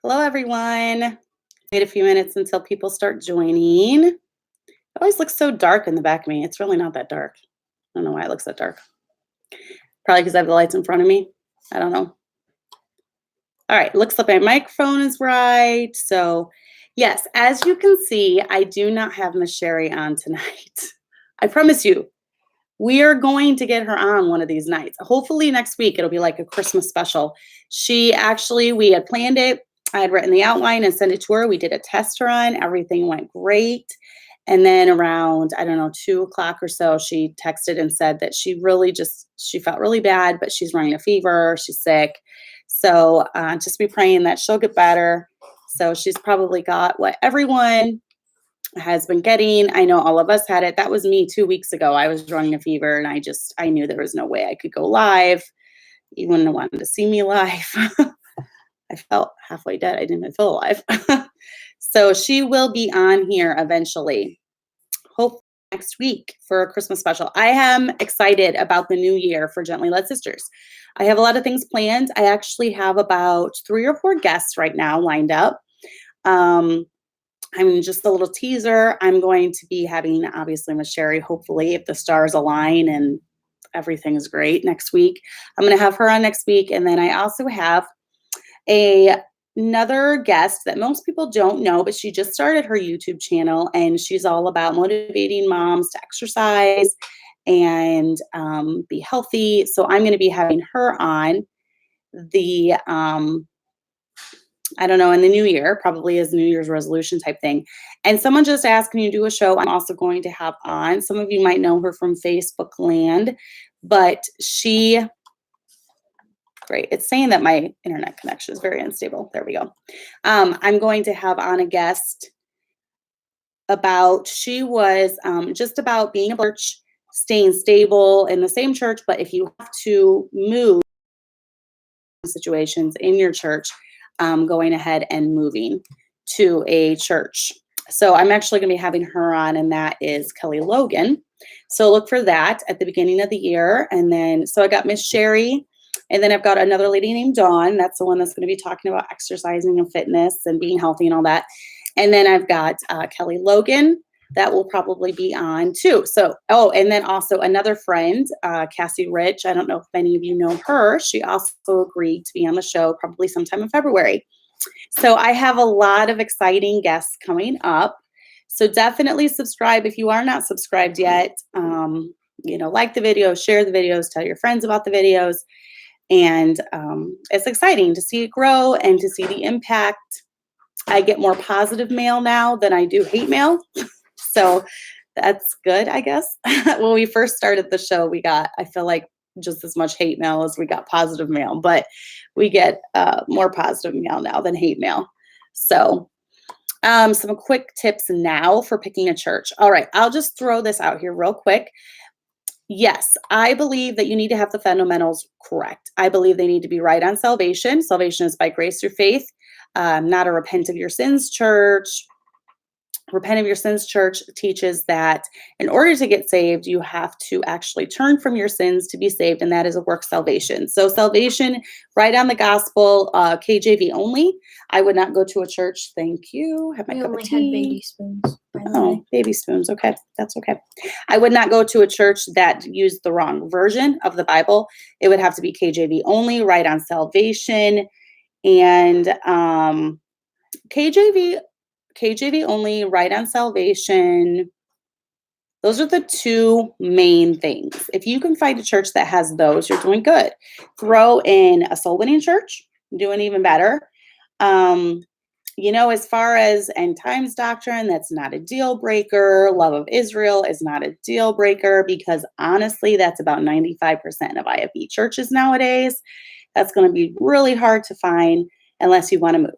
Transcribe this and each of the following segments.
Hello, everyone. Wait a few minutes until people start joining. It always looks so dark in the back of me. It's really not that dark. I don't know why it looks that dark. Probably because I have the lights in front of me. I don't know. All right, looks like my microphone is right. So, yes, as you can see, I do not have Miss Sherry on tonight. I promise you, we are going to get her on one of these nights. Hopefully next week it'll be like a Christmas special. We had planned it. I had written the outline and sent it to her. We did a test run. Everything went great. And then around, I don't know, 2 o'clock or so, she texted and said that she felt really bad, but she's running a fever. She's sick. So just be praying that she'll get better. So she's probably got what everyone has been getting. I know all of us had it. That was me 2 weeks ago. I was running a fever and I knew there was no way I could go live. You wouldn't have wanted to see me live. I felt halfway dead. I didn't even feel alive. So she will be on here eventually, hopefully next week for a Christmas special. I am excited about the new year for Gently Led Sisters. I have a lot of things planned. I actually have about 3 or 4 guests right now lined up. I'm just a little teaser. I'm going to be having, obviously, Miss Sherry, hopefully, if the stars align and everything is great next week. I'm going to have her on next week. And then I also have another guest that most people don't know, but she just started her YouTube channel, and she's all about motivating moms to exercise and be healthy. So I'm going to be having her on the I don't know, in the new year, probably as New Year's resolution type thing. And someone just asked, can you do a show I'm also going to have on? Some of you might know her from Facebook land, but great. It's saying that my internet connection is very unstable. There we go. I'm going to have on a guest she was just about being a church, staying stable in the same church, but if you have to move situations in your church, going ahead and moving to a church. So I'm actually going to be having her on, and that is Kelly Logan. So look for that at the beginning of the year. And then, so I got Miss Sherry, and then I've got another lady named Dawn. That's the one that's going to be talking about exercising and fitness and being healthy and all that. And then I've got Kelly Logan. That will probably be on too. So, and then also another friend, Cassie Rich. I don't know if many of you know her. She also agreed to be on the show probably sometime in February. So I have a lot of exciting guests coming up. So definitely subscribe if you are not subscribed yet. Like the video, share the videos, tell your friends about the videos. And it's exciting to see it grow and to see the impact. I get more positive mail now than I do hate mail. So that's good, I guess. When we first started the show, we got, I feel like, just as much hate mail as we got positive mail, but we get more positive mail now than hate mail. So some quick tips now for picking a church. All right, I'll just throw this out here real quick. Yes, I believe that you need to have the fundamentals correct. I believe they need to be right on salvation. Salvation is by grace through faith, not a repent of your sins church. Repent of Your Sins Church teaches that in order to get saved, you have to actually turn from your sins to be saved, and that is a work salvation. So salvation, right on the gospel, KJV only. I would not go to a church. Thank you. Have my cup of tea. Had baby spoons. Oh, baby spoons. Okay, that's okay. I would not go to a church that used the wrong version of the Bible. It would have to be KJV only, right on salvation, and KJV only, right on salvation. Those are the 2 main things. If you can find a church that has those, you're doing good. Throw in a soul winning church, doing even better. As far as end times doctrine, that's not a deal breaker. Love of Israel is not a deal breaker, because honestly, that's about 95% of IFB churches nowadays. That's going to be really hard to find unless you want to move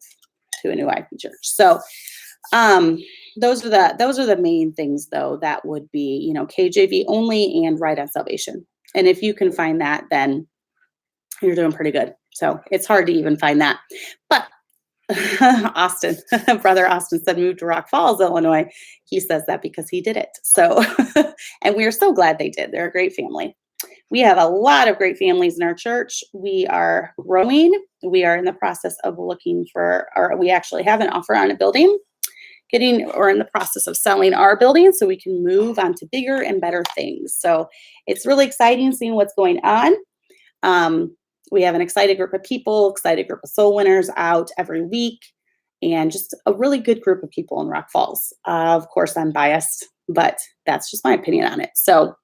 to a new IFB church. So those are the main things, though, that would be, KJV only and right on salvation. And if you can find that, then you're doing pretty good. So it's hard to even find that. But Brother Austin said move to Rock Falls, Illinois. He says that because he did it. So, and we are so glad they did. They're a great family. We have a lot of great families in our church. We are growing. We are in the process of looking for, or we actually have an offer on a building, or in the process of selling our building so we can move on to bigger and better things. So it's really exciting seeing what's going on. We have an excited group of people, excited group of soul winners out every week, and just a really good group of people in Rock Falls. Of course, I'm biased, but that's just my opinion on it. So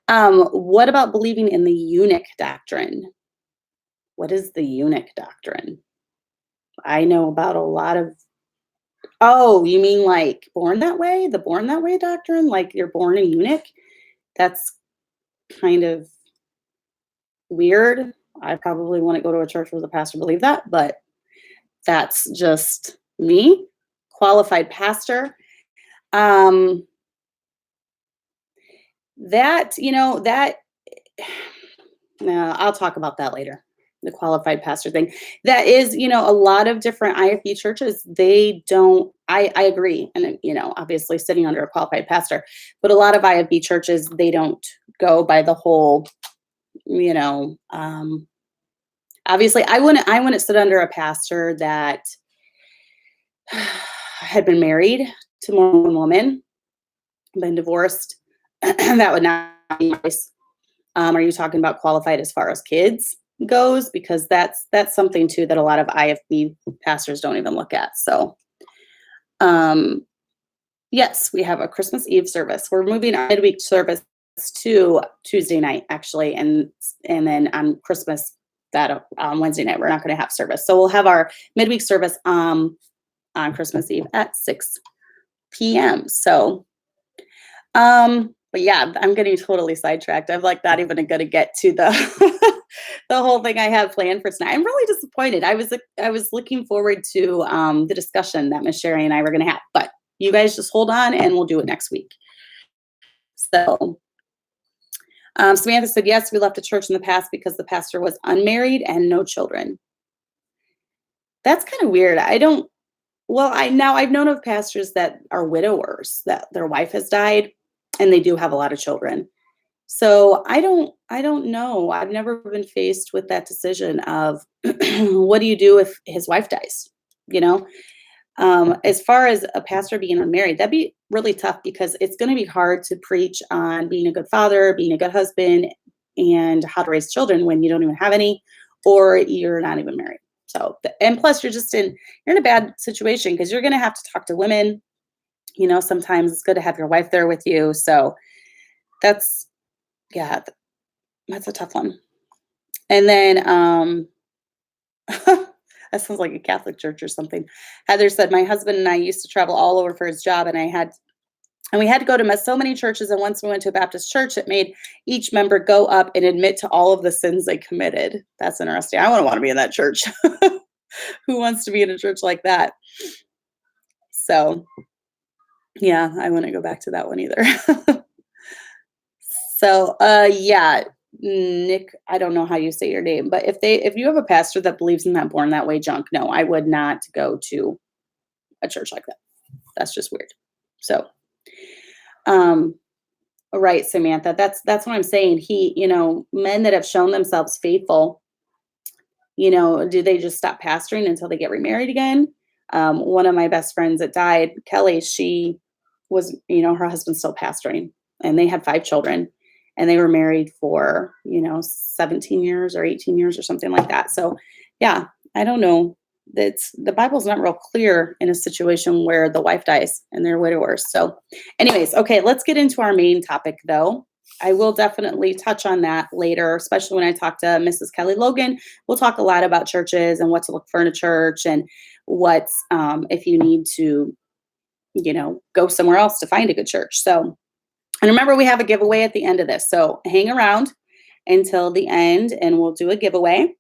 what about believing in the eunuch doctrine? What is the eunuch doctrine? I know about a lot of, oh, you mean like born that way? The born that way doctrine? Like you're born a eunuch? That's kind of weird. I probably wouldn't go to a church where the pastor believed that, but that's just me. Qualified pastor. That, no, I'll talk about that later. The qualified pastor thing. That is, a lot of different IFB churches, they don't, I agree. And, obviously sitting under a qualified pastor, but a lot of IFB churches, they don't go by the whole, obviously I wouldn't sit under a pastor that had been married to more than one woman, been divorced. That would not be nice. Are you talking about qualified as far as kids goes? Because that's something too that a lot of IFB pastors don't even look at. So, yes, we have a Christmas Eve service. We're moving our midweek service to Tuesday night, actually, and then on Christmas, that on Wednesday night, we're not going to have service. So we'll have our midweek service on Christmas Eve at 6 p.m. So, but yeah, I'm getting totally sidetracked. I'm like not even going to get to the the whole thing I have planned for tonight. I'm really disappointed. I was looking forward to the discussion that Miss Sherry and I were going to have, but you guys just hold on and we'll do it next week. So, Samantha said, yes, we left a church in the past because the pastor was unmarried and no children. That's kind of weird. I've known of pastors that are widowers, that their wife has died and they do have a lot of children. So I don't know. I've never been faced with that decision of what do you do if his wife dies? As far as a pastor being unmarried, that'd be really tough because it's going to be hard to preach on being a good father, being a good husband, and how to raise children when you don't even have any, or you're not even married. So, and plus you're in a bad situation because you're going to have to talk to women. Sometimes it's good to have your wife there with you. So that's a tough one. And then, that sounds like a Catholic church or something. Heather said, my husband and I used to travel all over for his job, and we had to go to so many churches. And once we went to a Baptist church, it made each member go up and admit to all of the sins they committed. That's interesting. I wouldn't want to be in that church. Who wants to be in a church like that? So, yeah, I wouldn't go back to that one either. So, yeah. Nick, I don't know how you say your name, but if you have a pastor that believes in that born that way junk, no, I would not go to a church like that. That's just weird. So, right, Samantha, that's what I'm saying. Men that have shown themselves faithful, do they just stop pastoring until they get remarried again? One of my best friends that died, Kelly, she was, her husband's still pastoring, and they had 5 children. And they were married for, 17 years or 18 years or something like that. So, yeah, I don't know. The Bible's not real clear in a situation where the wife dies and they're widowers. So anyways, okay, let's get into our main topic, though. I will definitely touch on that later, especially when I talk to Mrs. Kelly Logan. We'll talk a lot about churches and what to look for in a church and what's, if you need to, go somewhere else to find a good church. So, and remember, we have a giveaway at the end of this. So hang around until the end and we'll do a giveaway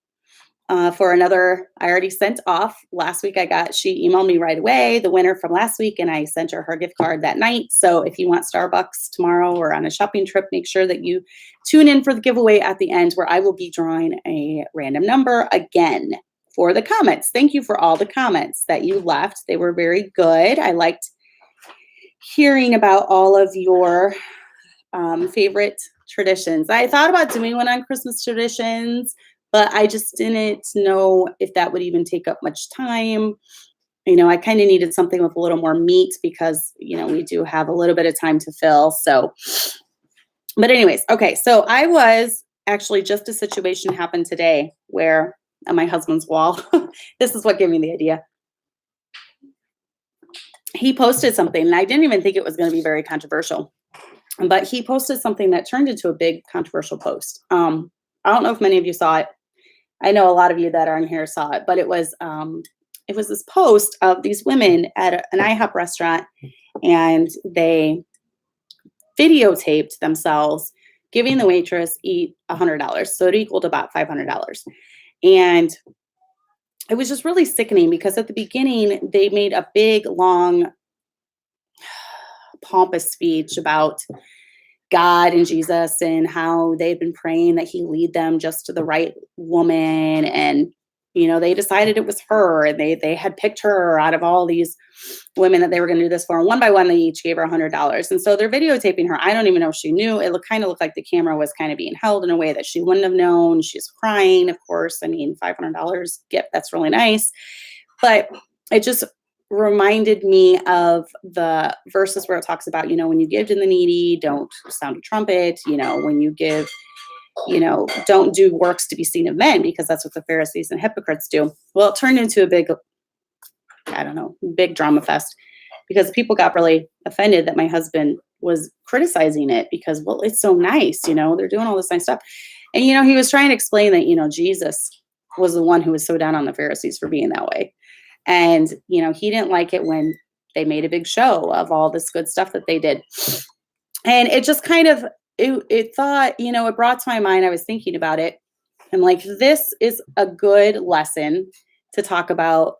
for another. I already sent off last week. She emailed me right away, the winner from last week, and I sent her gift card that night. So if you want Starbucks tomorrow or on a shopping trip, make sure that you tune in for the giveaway at the end where I will be drawing a random number again for the comments. Thank you for all the comments that you left. They were very good. I liked hearing about all of your favorite traditions. I thought about doing one on Christmas traditions, but I just didn't know if that would even take up much time. I kind of needed something with a little more meat because, we do have a little bit of time to fill. So, but anyways, okay. So I was actually just a situation happened today where on my husband's wall, this is what gave me the idea. He posted something and I didn't even think it was going to be very controversial, but he posted something that turned into a big controversial post. I don't know if many of you saw it. I know a lot of you that are in here saw it, but it was this post of these women at an IHOP restaurant, and they videotaped themselves giving the waitress eat $100. So it equaled about $500. And it was just really sickening because at the beginning, they made a big, long, pompous speech about God and Jesus and how they've been praying that he lead them just to the right woman. And, they decided it was her, and they had picked her out of all these women that they were going to do this for. And one by one, they each gave her $100. And so they're videotaping her. I don't even know if she knew. It kind of looked like the camera was kind of being held in a way that she wouldn't have known. She's crying, of course. I mean, $500 gift, that's really nice. But it just reminded me of the verses where it talks about, when you give to the needy, don't sound a trumpet, when you give, don't do works to be seen of men, because that's what the Pharisees and hypocrites do. Well, it turned into a big drama fest because people got really offended that my husband was criticizing it because, well, it's so nice, they're doing all this nice stuff. And, he was trying to explain that, Jesus was the one who was so down on the Pharisees for being that way. And, he didn't like it when they made a big show of all this good stuff that they did. And it just kind of, it brought to my mind, I was thinking about it. I'm like, this is a good lesson to talk about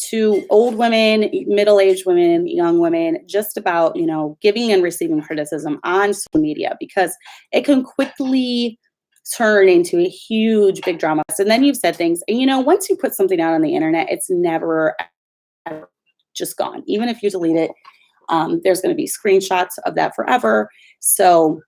to old women, middle-aged women, young women, just about, giving and receiving criticism on social media, because it can quickly turn into a huge, big drama. And then you've said things, and once you put something out on the internet, it's never ever just gone. Even if you delete it, there's going to be screenshots of that forever. So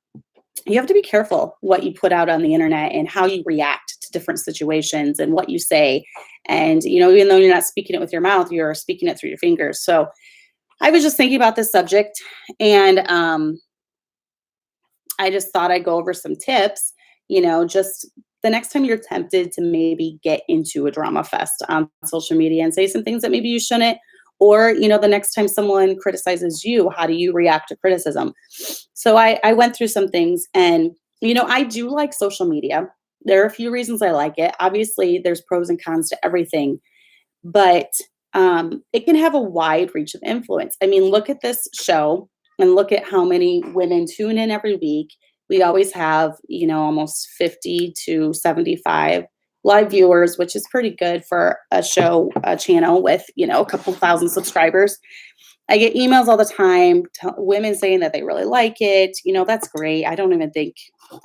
you have to be careful what you put out on the internet and how you react to different situations and what you say. And, even though you're not speaking it with your mouth, you're speaking it through your fingers. So I was just thinking about this subject, and I just thought I'd go over some tips, just the next time you're tempted to maybe get into a drama fest on social media and say some things that maybe you shouldn't. Or, the next time someone criticizes you, how do you react to criticism? So I went through some things, and, I do like social media. There are a few reasons I like it. Obviously, there's pros and cons to everything, but it can have a wide reach of influence. I mean, look at this show and look at how many women tune in every week. We always have, almost 50 to 75 live viewers, which is pretty good for a channel with, a couple thousand subscribers. I get emails all the time, women saying that they really like it. That's great. I don't even think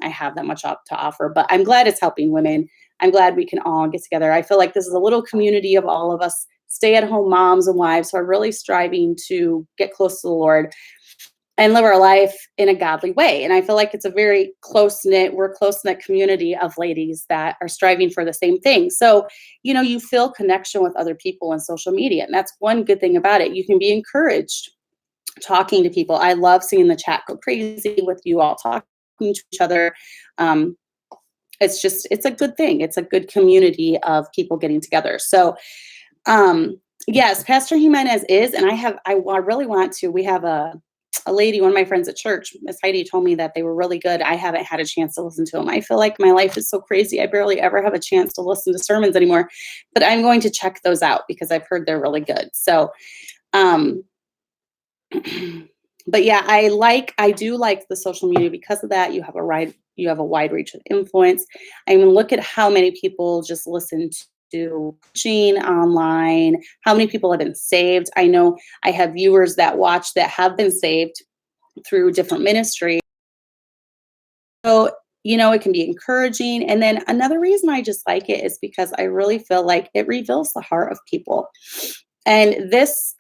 I have that much to offer, but I'm glad it's helping women. I'm glad we can all get together. I feel like this is a little community of all of us stay-at-home moms and wives who are really striving to get close to the Lord and live our life in a godly way. And I feel like it's a very we're close-knit community of ladies that are striving for the same thing. So, you feel connection with other people on social media. And that's one good thing about it. You can be encouraged talking to people. I love seeing the chat go crazy with you all talking to each other. It's a good thing. It's a good community of people getting together. So, yes, Pastor Jimenez is, and I really want to, we have a lady, one of my friends at church, Miss Heidi, told me that they were really good. I haven't had a chance to listen to them. I feel like my life is so crazy. I barely ever have a chance to listen to sermons anymore, but I'm going to check those out because I've heard they're really good. So, but yeah, I do like the social media because of that. You have a wide reach of influence. I mean, look at how many people just listen to preaching online, how many people have been saved. I know I have viewers that watch that have been saved through different ministries. So, it can be encouraging. And then another reason I just like it is because I really feel like it reveals the heart of people. And it's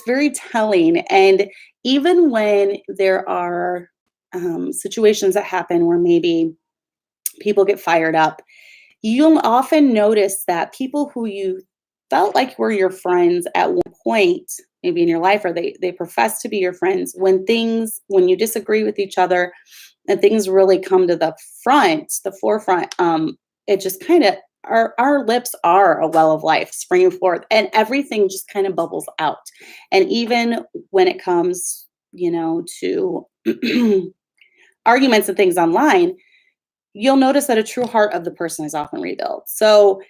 very telling. And even when there are, situations that happen where maybe people get fired up, you'll often notice that people who you felt like were your friends at one point, maybe in your life, or they profess to be your friends, when you disagree with each other and things really come to the forefront, it just kind of our lips are a well of life springing forth, and everything just kind of bubbles out. And even when it comes, to arguments and things online, you'll notice that a true heart of the person is often revealed. So,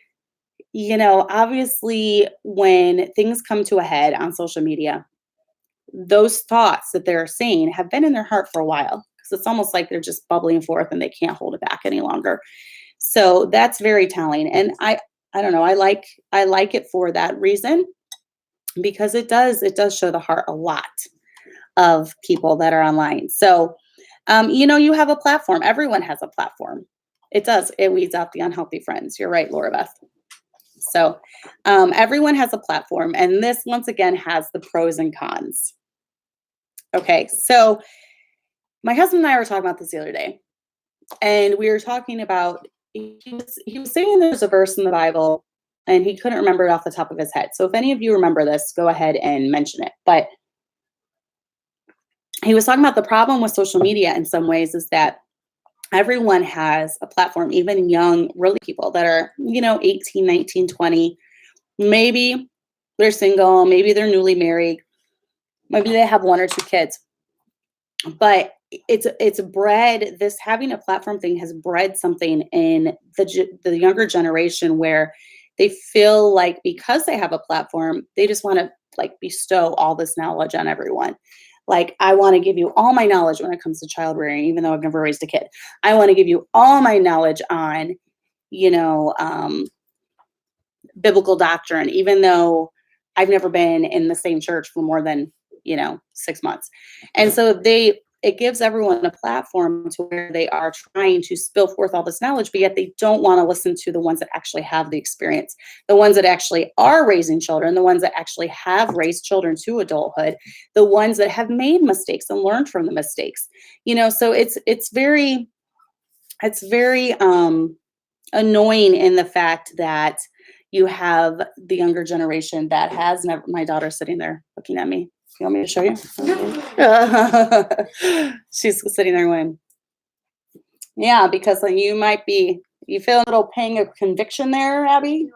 obviously, when things come to a head on social media, those thoughts that they're saying have been in their heart for a while, because it's almost like they're just bubbling forth and they can't hold it back any longer. So that's very telling. And I don't know, I like it for that reason, because it does show the heart a lot of people that are online. So, you have a platform. Everyone has a platform. It does. It weeds out the unhealthy friends. You're right, Laura Beth. So everyone has a platform. And this, once again, has the pros and cons. Okay, so my husband and I were talking about this the other day. And we were talking about, he was saying there's a verse in the Bible, and he couldn't remember it off the top of his head. So if any of you remember this, go ahead and mention it. But he was talking about the problem with social media in some ways is that everyone has a platform, even young, really people that are, 18, 19, 20. Maybe they're single, maybe they're newly married, maybe they have one or two kids. But it's bred, this having a platform thing has bred something in the younger generation where they feel like because they have a platform, they just want to bestow all this knowledge on everyone. Like, I want to give you all my knowledge when it comes to child rearing, even though I've never raised a kid. I want to give you all my knowledge on, biblical doctrine, even though I've never been in the same church for more than, 6 months. And so it gives everyone a platform to where they are trying to spill forth all this knowledge, but yet they don't want to listen to the ones that actually have the experience, the ones that actually are raising children, the ones that actually have raised children to adulthood, the ones that have made mistakes and learned from the mistakes. So it's very annoying in the fact that you have the younger generation that has never. My daughter's sitting there looking at me. You want me to show you? She's sitting there going, yeah, because you feel a little pang of conviction there, Abby?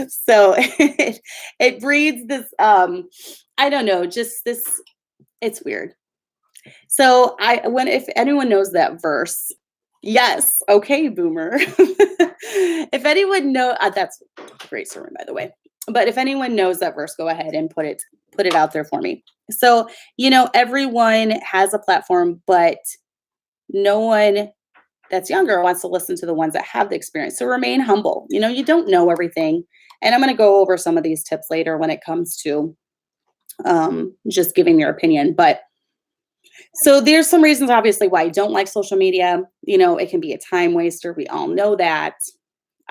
So it breeds this, I don't know, just this, it's weird. So if anyone knows that verse, yes, okay, boomer. If anyone that's a great sermon, by the way. But if anyone knows that verse, go ahead and put it out there for me. So, everyone has a platform, but no one that's younger wants to listen to the ones that have the experience. So remain humble. You don't know everything. And I'm going to go over some of these tips later when it comes to just giving your opinion. But so there's some reasons, obviously, why I don't like social media. It can be a time waster. We all know that.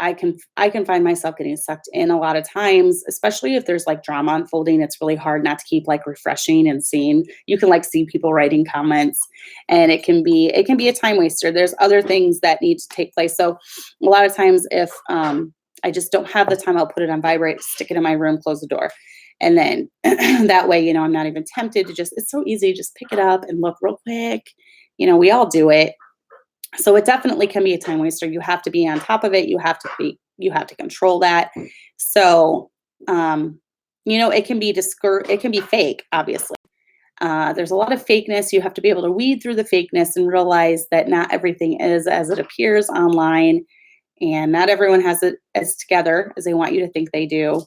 I can find myself getting sucked in a lot of times, especially if there's drama unfolding. It's really hard not to keep refreshing and seeing. You can see people writing comments, and it can be a time waster. There's other things that need to take place. So a lot of times, if I just don't have the time, I'll put it on vibrate, stick it in my room, close the door. And then that way, I'm not even tempted to it's so easy. Just pick it up and look real quick. We all do it. So it definitely can be a time waster. You have to be on top of it. You have to control that. So, it can be it can be fake, obviously. There's a lot of fakeness. You have to be able to weed through the fakeness and realize that not everything is as it appears online, and not everyone has it as together as they want you to think they do.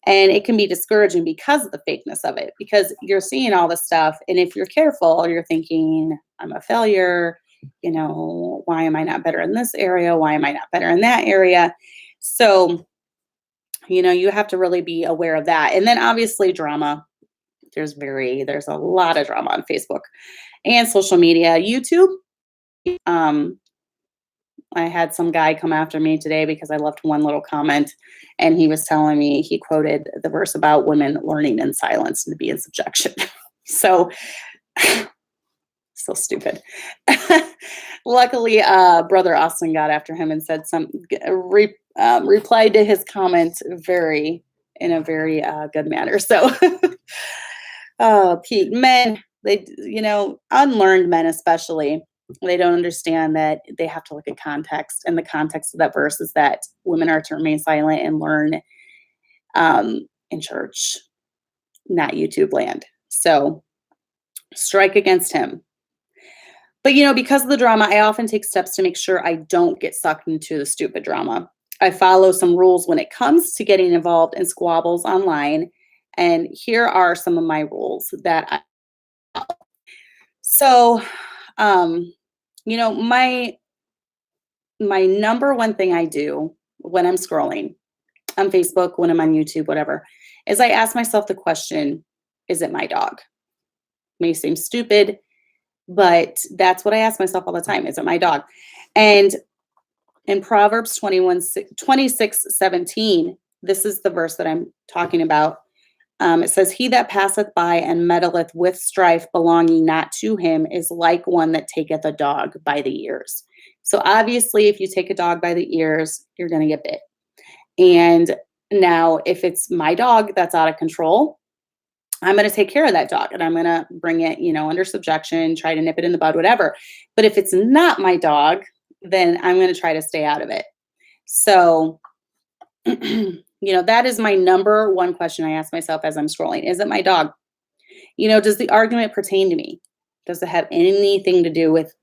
And it can be discouraging because of the fakeness of it, because you're seeing all this stuff. And if you're careful, you're thinking, I'm a failure. Why am I not better in this area? Why am I not better in that area? So, you have to really be aware of that. And then obviously drama. There's a lot of drama on Facebook and social media. YouTube. I had some guy come after me today because I left one little comment, and he was telling me, he quoted the verse about women learning in silence and to be in subjection. So, so stupid. Luckily, Brother Austin got after him and said replied to his comments in a very good manner. So, oh, Pete, men, unlearned men especially, they don't understand that they have to look at context. And the context of that verse is that women are to remain silent and learn in church, not YouTube land. So strike against him. But, because of the drama, I often take steps to make sure I don't get sucked into the stupid drama. I follow some rules when it comes to getting involved in squabbles online. And here are some of my rules that I So, my number one thing I do when I'm scrolling on Facebook, when I'm on YouTube, whatever, is I ask myself the question, is it my dog? May seem stupid, but that's what I ask myself all the time. Is it my dog? And in Proverbs 26:17, this is the verse that I'm talking about. It says, he that passeth by and meddleth with strife belonging not to him is like one that taketh a dog by the ears. So obviously, if you take a dog by the ears, you're going to get bit. And now if it's my dog that's out of control, I'm going to take care of that dog and I'm going to bring it, under subjection, try to nip it in the bud, whatever. But if it's not my dog, then I'm going to try to stay out of it. So, that is my number one question I ask myself as I'm scrolling. Is it my dog? Does the argument pertain to me? Does it have anything to do with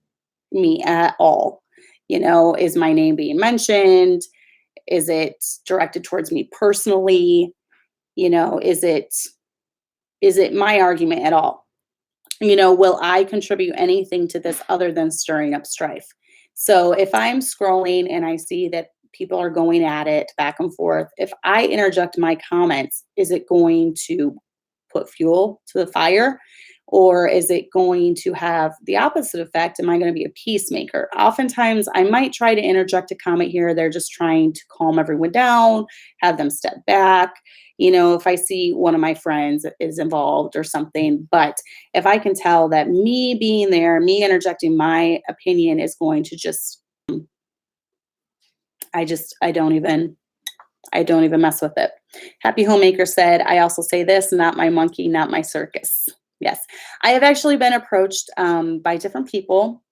me at all? Is my name being mentioned? Is it directed towards me personally? Is it my argument at all? Will I contribute anything to this other than stirring up strife? So if I'm scrolling and I see that people are going at it back and forth, if I interject my comments, is it going to put fuel to the fire? Or is it going to have the opposite effect? Am I going to be a peacemaker? Oftentimes, I might try to interject a comment here. They're just trying to calm everyone down, have them step back. If I see one of my friends is involved or something. But if I can tell that me being there, me interjecting my opinion is going to just, I don't even mess with it. Happy Homemaker said, I also say this, not my monkey, not my circus. Yes. I have actually been approached by different people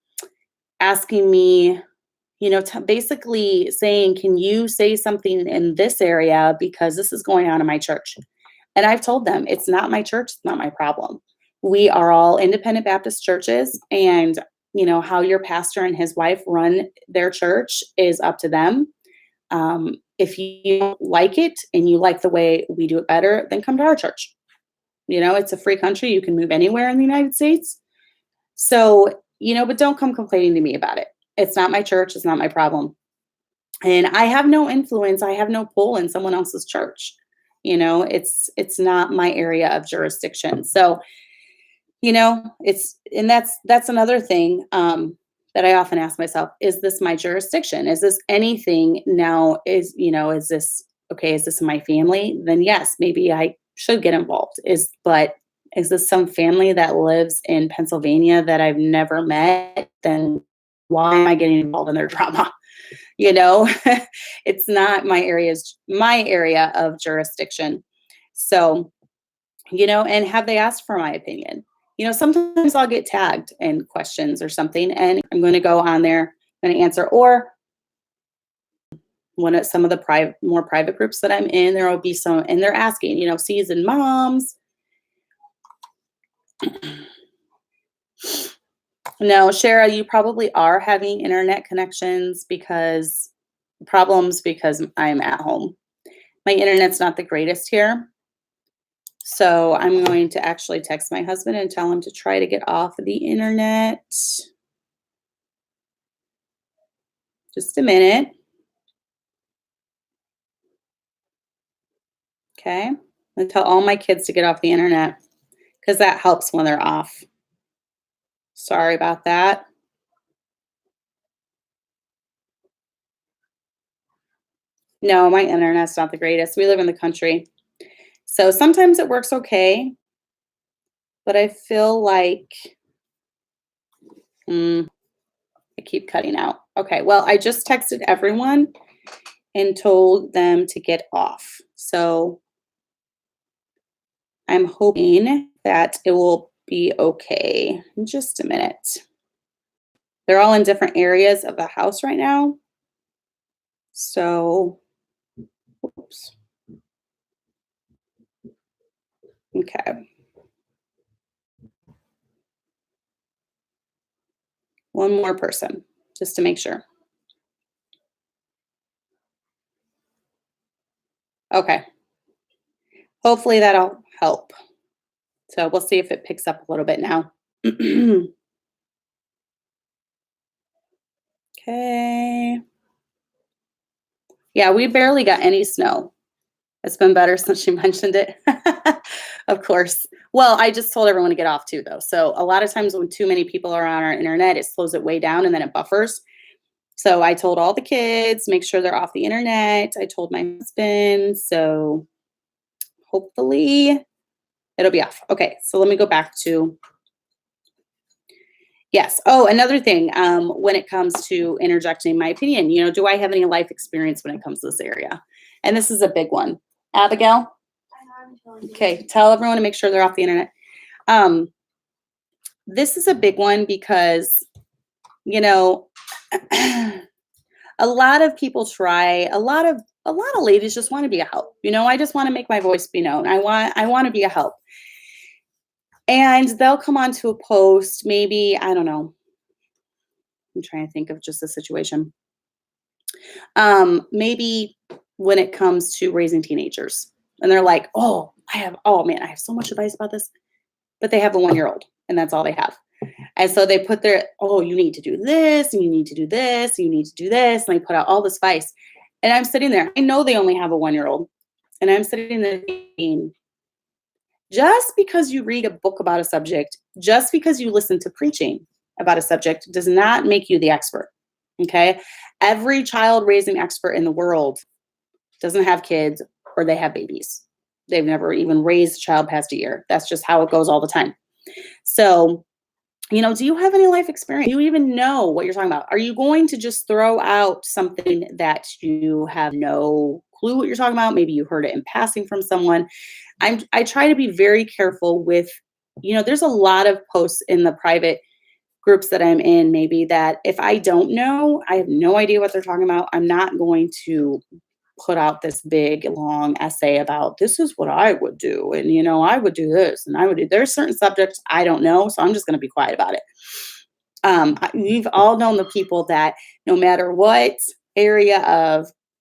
asking me, basically saying, can you say something in this area because this is going on in my church? And I've told them it's not my church. It's not my problem. We are all independent Baptist churches, and how your pastor and his wife run their church is up to them. If you don't like it and you like the way we do it better, then come to our church. It's a free country. You can move anywhere in the United States. So, but don't come complaining to me about it. It's not my church. It's not my problem. And I have no influence. I have no pull in someone else's church. It's not my area of jurisdiction. So, that's another thing that I often ask myself, is this my jurisdiction? Is this anything now? Is this okay? Is this my family? Then yes, maybe I should get involved. But is this some family that lives in Pennsylvania that I've never met? Then why am I getting involved in their drama? It's not my area of jurisdiction. So, and have they asked for my opinion? Sometimes I'll get tagged in questions or something, and I'm going to go on there and answer. Or some of the more private groups that I'm in, there will be some, and they're asking, seasoned moms. No, Shara, you probably are having internet problems because I'm at home. My internet's not the greatest here. So I'm going to actually text my husband and tell him to try to get off of the internet. Just a minute. Okay. I'm going to tell all my kids to get off the internet because that helps when they're off. Sorry about that. No, my internet's not the greatest. We live in the country. So sometimes it works okay. but I feel like I keep cutting out. Okay, well, I just texted everyone and told them to get off. So I'm hoping that it will be okay. In just a minute. They're all in different areas of the house right now. So, oops. Okay. One more person, just to make sure. Okay. Hopefully that'll help. So we'll see if it picks up a little bit now. Okay. Yeah, we barely got any snow. It's been better since she mentioned it. Of course. Well, I just told everyone to get off too, though. So a lot of times when too many people are on our internet, it slows it way down and then it buffers. So I told all the kids, make sure they're off the internet. I told my husband. So hopefully it'll be off. Okay, so let me go back to, yes. Oh, another thing, when it comes to interjecting my opinion, do I have any life experience when it comes to this area? And this is a big one. Abigail? Okay, tell everyone to make sure they're off the internet. This is a big one because, a lot of people try, a lot of ladies just want to be a help. I just want to make my voice be known. I want to be a help. And they'll come onto a post, maybe, I don't know. I'm trying to think of just a situation. Maybe when it comes to raising teenagers, and they're like, oh man, I have so much advice about this, but they have a 1-year-old and that's all they have. And so they put you need to do this and you need to do this, and you need to do this. And they put out all this advice. And I'm sitting there, I know they only have a 1-year-old. And I'm sitting there thinking, just because you read a book about a subject, just because you listen to preaching about a subject does not make you the expert. Okay. Every child raising expert in the world doesn't have kids or they have babies. They've never even raised a child past a year. That's just how it goes all the time. So, do you have any life experience? Do you even know what you're talking about? Are you going to just throw out something that you have no clue what you're talking about? Maybe you heard it in passing from someone. I try to be very careful with, there's a lot of posts in the private groups that I'm in, maybe, that if I don't know, I have no idea what they're talking about. I'm not going to put out this big long essay about this is what I would do. And, I would do this and I would do, there's certain subjects I don't know. So I'm just going to be quiet about it. We've all known the people that no matter what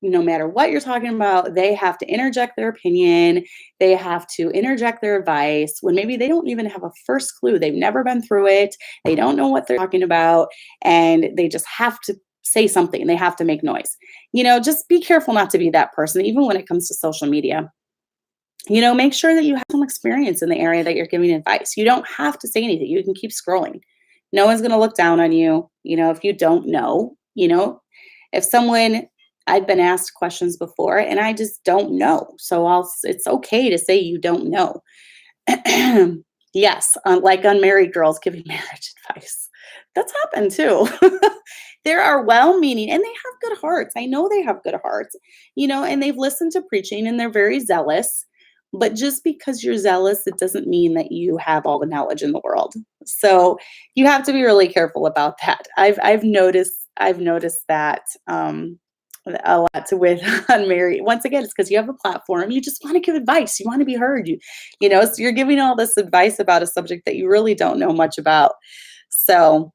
no matter what you're talking about, they have to interject their opinion. They have to interject their advice when maybe they don't even have a first clue. They've never been through it. They don't know what they're talking about. And they just have to say something. They have to make noise. Just be careful not to be that person, even when it comes to social media. Make sure that you have some experience in the area that you're giving advice. You don't have to say anything. You can keep scrolling. No one's going to look down on you. If you don't know, if I've been asked questions before and I just don't know. So it's okay to say you don't know. Yes, like unmarried girls giving marriage advice. That's happened too. There are well-meaning, and they have good hearts. I know they have good hearts, and they've listened to preaching and they're very zealous. But just because you're zealous, it doesn't mean that you have all the knowledge in the world. So you have to be really careful about that. I've noticed that a lot with unmarried. Once again, it's because you have a platform. You just want to give advice. You want to be heard. So you're giving all this advice about a subject that you really don't know much about. So,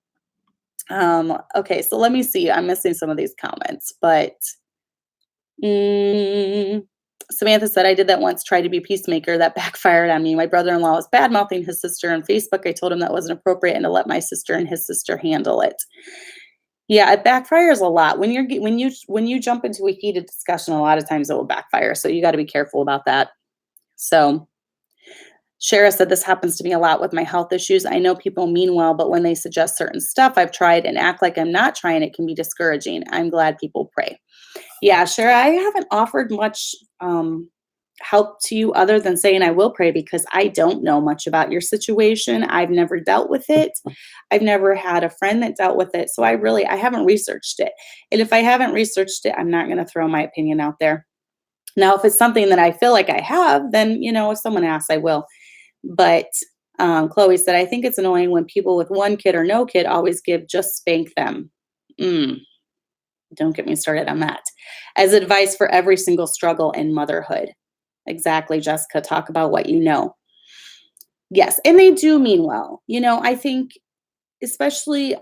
okay. So let me see. I'm missing some of these comments, but Samantha said, I did that once, tried to be a peacemaker. That backfired on me. My brother-in-law was bad-mouthing his sister on Facebook. I told him that wasn't appropriate and to let my sister and his sister handle it. Yeah, it backfires a lot. When you jump into a heated discussion, a lot of times it will backfire. So you got to be careful about that. So Shara said, this happens to me a lot with my health issues. I know people mean well, but when they suggest certain stuff I've tried and act like I'm not trying, it can be discouraging. I'm glad people pray. Yeah, Shara, I haven't offered much help to you other than saying I will pray, because I don't know much about your situation. I've never dealt with it. I've never had a friend that dealt with it. So I haven't researched it. And if I haven't researched it, I'm not going to throw my opinion out there. Now, if it's something that I feel like I have, then, if someone asks, I will. But Chloe said, I think it's annoying when people with one kid or no kid always give just spank them. Don't get me started on that. As advice for every single struggle in motherhood. Exactly, Jessica. Talk about what you know. Yes, and they do mean well. I think especially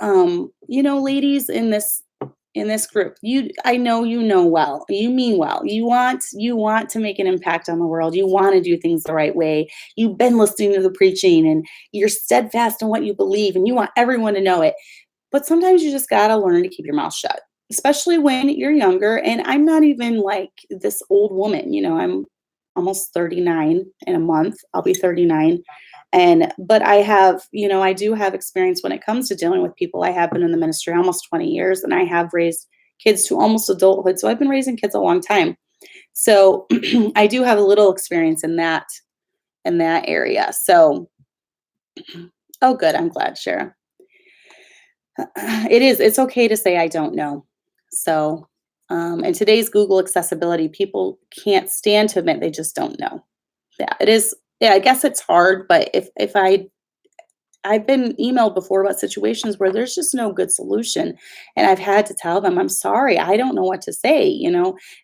ladies in this group, I know well. You mean well. You want to make an impact on the world. You want to do things the right way. You've been listening to the preaching and you're steadfast in what you believe and you want everyone to know it. But sometimes you just got to learn to keep your mouth shut, especially when you're younger. And I'm not even like this old woman, I'm almost 39 in a month. I'll be 39. But I do have experience when it comes to dealing with people. I have been in the ministry almost 20 years and I have raised kids to almost adulthood. So I've been raising kids a long time. So I do have a little experience in that area. So, oh, good. I'm glad, Shara. It's okay to say, I don't know. So, in today's Google accessibility, people can't stand to admit they just don't know. Yeah, it is. Yeah, I guess it's hard, but if I've been emailed before about situations where there's just no good solution. And I've had to tell them, I'm sorry, I don't know what to say.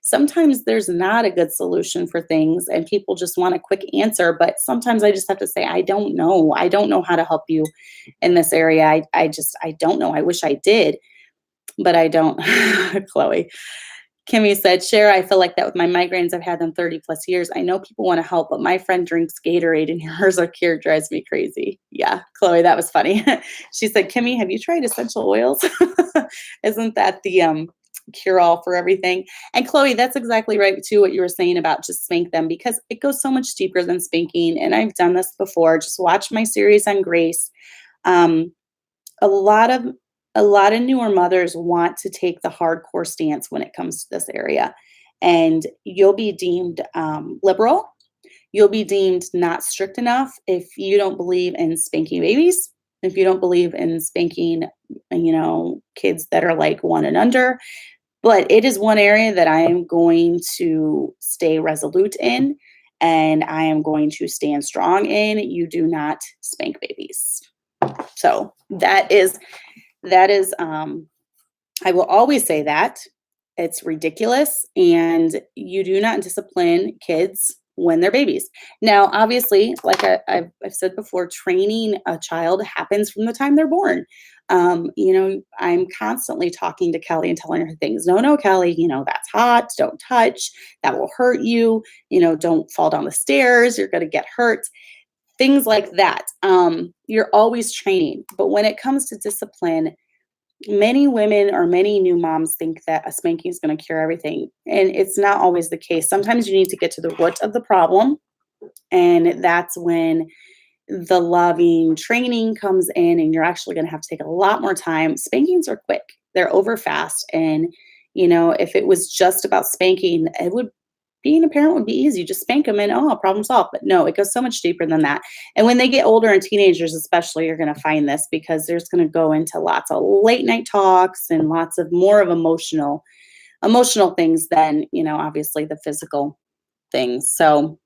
Sometimes there's not a good solution for things and people just want a quick answer. But sometimes I just have to say, I don't know. I don't know how to help you in this area. I don't know. I wish I did, but I don't. Chloe. Kimmy said, Shara, I feel like that with my migraines. I've had them 30 plus years. I know people want to help, but my friend drinks Gatorade and hers are cured, drives me crazy. Yeah, Chloe, that was funny. She said, Kimmy, have you tried essential oils? Isn't that the cure-all for everything? And Chloe, that's exactly right too, what you were saying about just spank them, because it goes so much deeper than spanking. And I've done this before. Just watch my series on grace. A lot of newer mothers want to take the hardcore stance when it comes to this area. And you'll be deemed liberal. You'll be deemed not strict enough if you don't believe in spanking babies, if you don't believe in spanking, kids that are like 1 and under. But it is one area that I am going to stay resolute in, and I am going to stand strong in. You do not spank babies. So that is I will always say that it's ridiculous, and you do not discipline kids when they're babies. Now, obviously, like I've said before, training a child happens from the time they're born. I'm constantly talking to Kelly and telling her things. No, Kelly, that's hot. Don't touch. That will hurt you. Don't fall down the stairs. You're going to get hurt. Things like that. You're always training. But when it comes to discipline, many women or many new moms think that a spanking is going to cure everything. And it's not always the case. Sometimes you need to get to the root of the problem. And that's when the loving training comes in, and you're actually going to have to take a lot more time. Spankings are quick. They're over fast. And, if it was just about spanking, being a parent would be easy. Just spank them and, problem solved. But no, it goes so much deeper than that. And when they get older and teenagers, especially, you're going to find this, because there's going to go into lots of late night talks and lots of more of emotional things than, obviously the physical things. So,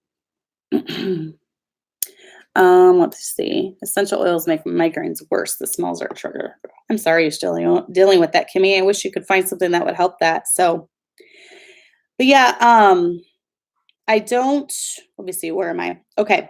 let's see. Essential oils make migraines worse. The smells are a trigger. I'm sorry you're still dealing with that, Kimmy. I wish you could find something that would help that. So, but yeah, let me see, where am I? Okay.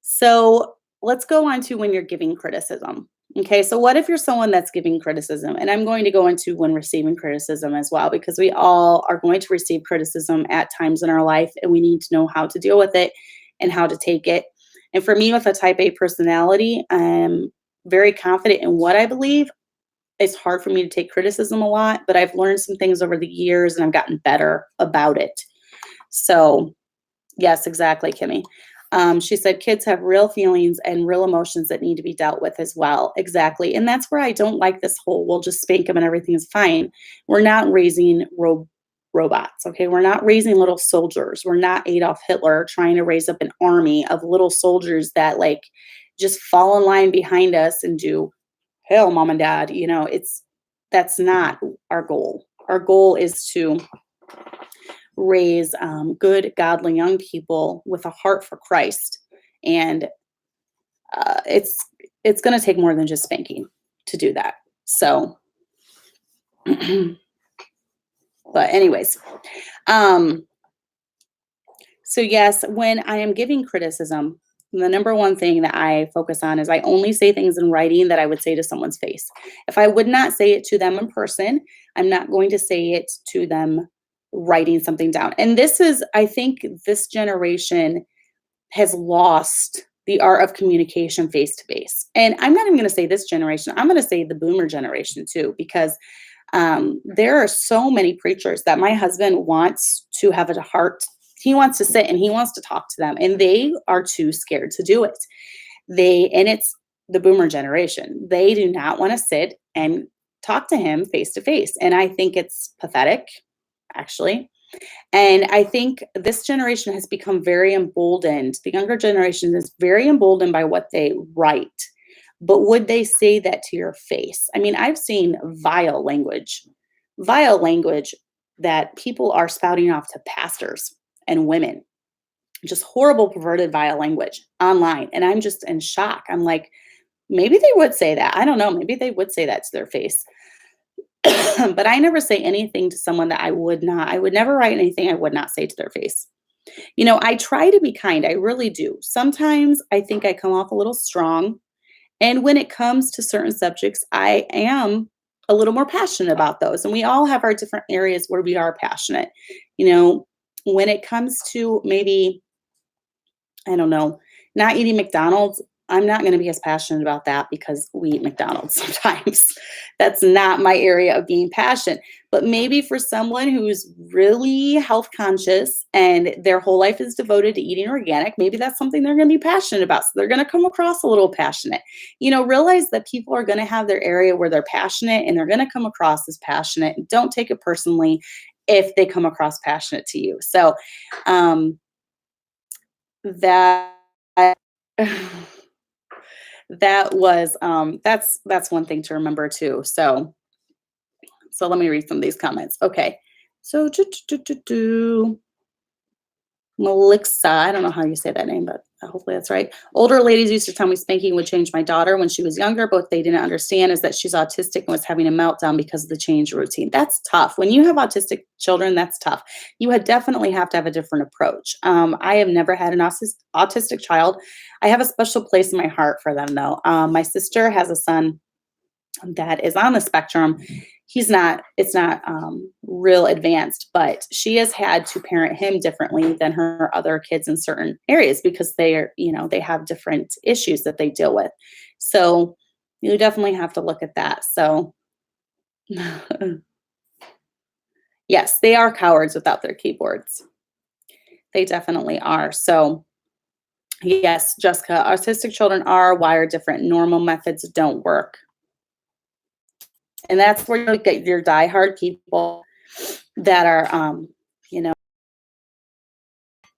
So let's go on to when you're giving criticism. Okay. So what if you're someone that's giving criticism? And I'm going to go into when receiving criticism as well, because we all are going to receive criticism at times in our life, and we need to know how to deal with it and how to take it. And for me, with a type A personality, I'm very confident in what I believe. It's hard for me to take criticism a lot, but I've learned some things over the years and I've gotten better about it. So yes, exactly, Kimmy. She said kids have real feelings and real emotions that need to be dealt with as well. Exactly. And that's where I don't like this whole, we'll just spank them and everything is fine. We're not raising robots. Okay. We're not raising little soldiers. We're not Adolf Hitler trying to raise up an army of little soldiers that like just fall in line behind us and do, hell, mom and dad, that's not our goal. Our goal is to raise good, godly young people with a heart for Christ. And it's going to take more than just spanking to do that. So, but anyways, so yes, when I am giving criticism, the number one thing that I focus on is I only say things in writing that I would say to someone's face. If I would not say it to them in person, I'm not going to say it to them writing something down. And this is, I think this generation has lost the art of communication face to face. And I'm not even going to say this generation, I'm going to say the boomer generation too, because there are so many preachers that my husband wants to have a heart. He wants to sit and he wants to talk to them, and they are too scared to do it. And it's the boomer generation. They do not want to sit and talk to him face to face. And I think it's pathetic, actually. And I think this generation has become very emboldened. The younger generation is very emboldened by what they write. But would they say that to your face? I mean, I've seen vile language that people are spouting off to pastors and women, just horrible, perverted, vile language online. And I'm just in shock. I'm like, maybe they would say that. I don't know. Maybe they would say that to their face. But I never say anything to someone that I would never write anything I would not say to their face. I try to be kind. I really do. Sometimes I think I come off a little strong. And when it comes to certain subjects, I am a little more passionate about those. And we all have our different areas where we are passionate. When it comes to maybe, I don't know, not eating McDonald's, I'm not going to be as passionate about that because we eat McDonald's sometimes. That's not my area of being passionate. But maybe for someone who's really health conscious and their whole life is devoted to eating organic, maybe that's something they're going to be passionate about. So they're going to come across a little passionate. Realize that people are going to have their area where they're passionate and they're going to come across as passionate. And don't take it personally if they come across passionate to you. So that's one thing to remember too. So let me read some of these comments. Okay. So Melixa, I don't know how you say that name, but hopefully that's right. Older ladies used to tell me spanking would change my daughter when she was younger, but what they didn't understand is that she's autistic and was having a meltdown because of the change routine. That's tough. When you have autistic children, that's tough. You would definitely have to have a different approach. I have never had an autistic child. I have a special place in my heart for them, though. My sister has a son that is on the spectrum. It's not real advanced, but she has had to parent him differently than her other kids in certain areas because they have different issues that they deal with. So you definitely have to look at that. So yes, they are cowards without their keyboards. They definitely are. So yes, Jessica, autistic children are wired different. Normal methods don't work. And that's where you get your diehard people that are,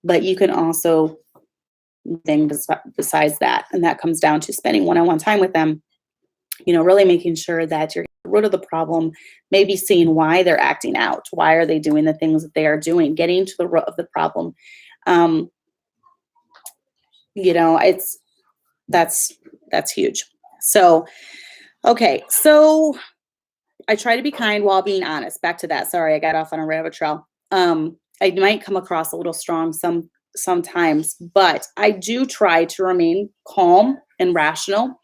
but you can also things besides that. And that comes down to spending one-on-one time with them, really making sure that you're getting rid of the problem, maybe seeing why they're acting out. Why are they doing the things that they are doing? Getting to the root of the problem. That's huge. So, okay. So I try to be kind while being honest. Back to that. Sorry, I got off on a rabbit trail. I might come across a little strong sometimes, but I do try to remain calm and rational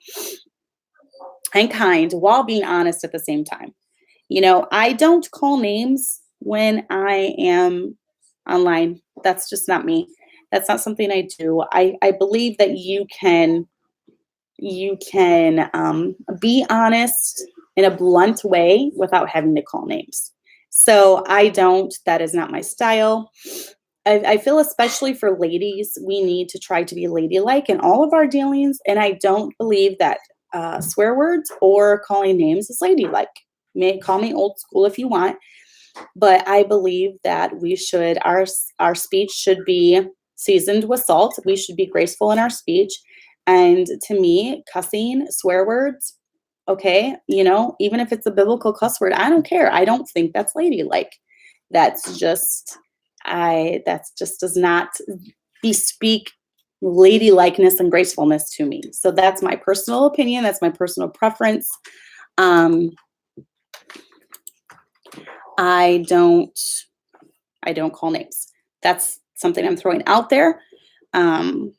and kind while being honest at the same time. I don't call names when I am online. That's just not me. That's not something I do. I believe that you can be honest in a blunt way without having to call names. So I don't, that is not my style. I feel especially for ladies, we need to try to be ladylike in all of our dealings. And I don't believe that swear words or calling names is ladylike. You may call me old school if you want, But I believe that our speech should be seasoned with salt. We should be graceful in our speech. And to me, cussing, swear words, okay, even if it's a biblical cuss word, I don't care. I don't think that's ladylike. That's just does not bespeak ladylikeness and gracefulness to me. So that's my personal opinion. That's my personal preference. I don't call names. That's something I'm throwing out there. I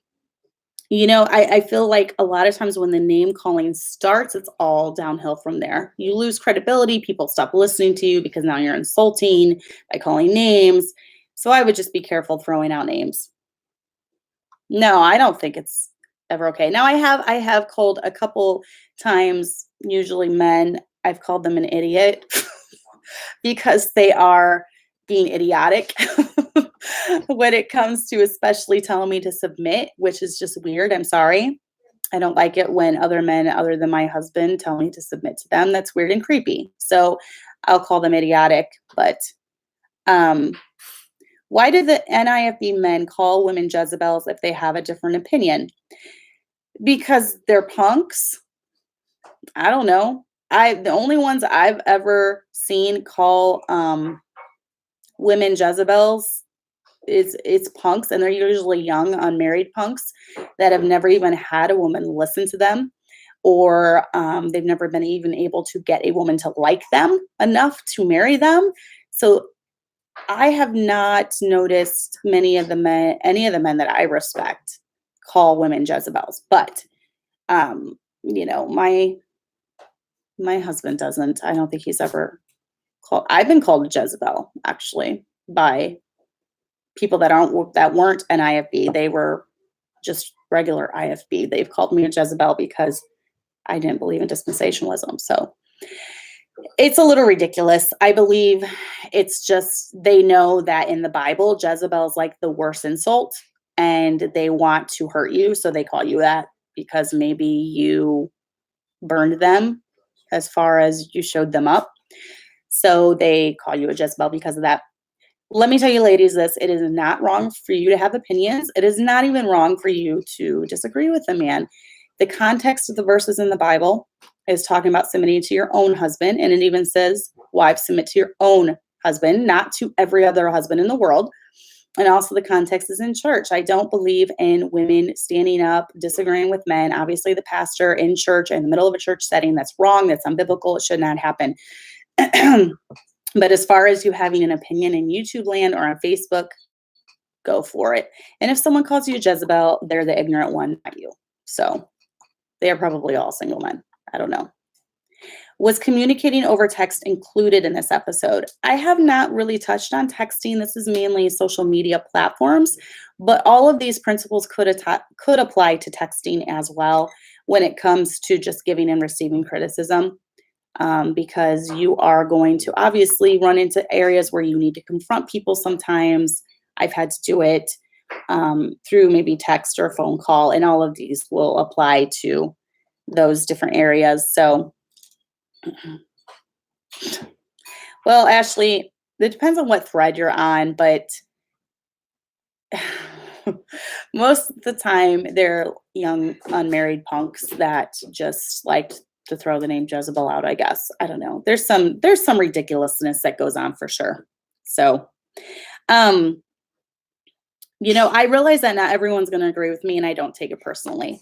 feel like a lot of times when the name calling starts, it's all downhill from there. You lose credibility. People stop listening to you because now you're insulting by calling names. So I would just be careful throwing out names. No, I don't think it's ever okay. Now I have called a couple times, usually men, I've called them an idiot because they are being idiotic when it comes to especially telling me to submit, which is just weird. I'm sorry. I don't like it when other men other than my husband tell me to submit to them. That's weird and creepy. So I'll call them idiotic. But why do the NIFB men call women Jezebels if they have a different opinion? Because they're punks? I don't know. The only ones I've ever seen call women Jezebels it's punks, and they're usually young, unmarried punks that have never even had a woman listen to them, or they've never been even able to get a woman to like them enough to marry them. So I have not noticed any of the men that I respect call women Jezebels, but my husband doesn't. I don't think he's ever called. I've been called a Jezebel actually by people that weren't an IFB. They were just regular IFB. They've called me a Jezebel because I didn't believe in dispensationalism. So it's a little ridiculous. I believe it's just they know that in the Bible, Jezebel is like the worst insult, and they want to hurt you. So they call you that because maybe you burned them as far as you showed them up. So they call you a Jezebel because of that. Let me tell you, ladies, this. It is not wrong for you to have opinions. It is not even wrong for you to disagree with a man. The context of the verses in the Bible is talking about submitting to your own husband. And it even says, wives, submit to your own husband, not to every other husband in the world. And also the context is in church. I don't believe in women standing up, disagreeing with men. Obviously, the pastor in church, in the middle of a church setting, that's wrong. That's unbiblical. It should not happen. But as far as you having an opinion in YouTube land or on Facebook, go for it. And if someone calls you a Jezebel, they're the ignorant one, not you. So they are probably all single men. I don't know. Was communicating over text included in this episode? I have not really touched on texting. This is mainly social media platforms, but all of these principles could apply to texting as well when it comes to just giving and receiving criticism. Because you are going to obviously run into areas where you need to confront people sometimes. I've had to do it through maybe text or phone call, and all of these will apply to those different areas. So, well, Ashley, it depends on what thread you're on, but most of the time they're young, unmarried punks that just like to throw the name Jezebel out, I guess. I don't know. There's some ridiculousness that goes on for sure. So, I realize that not everyone's going to agree with me, and I don't take it personally.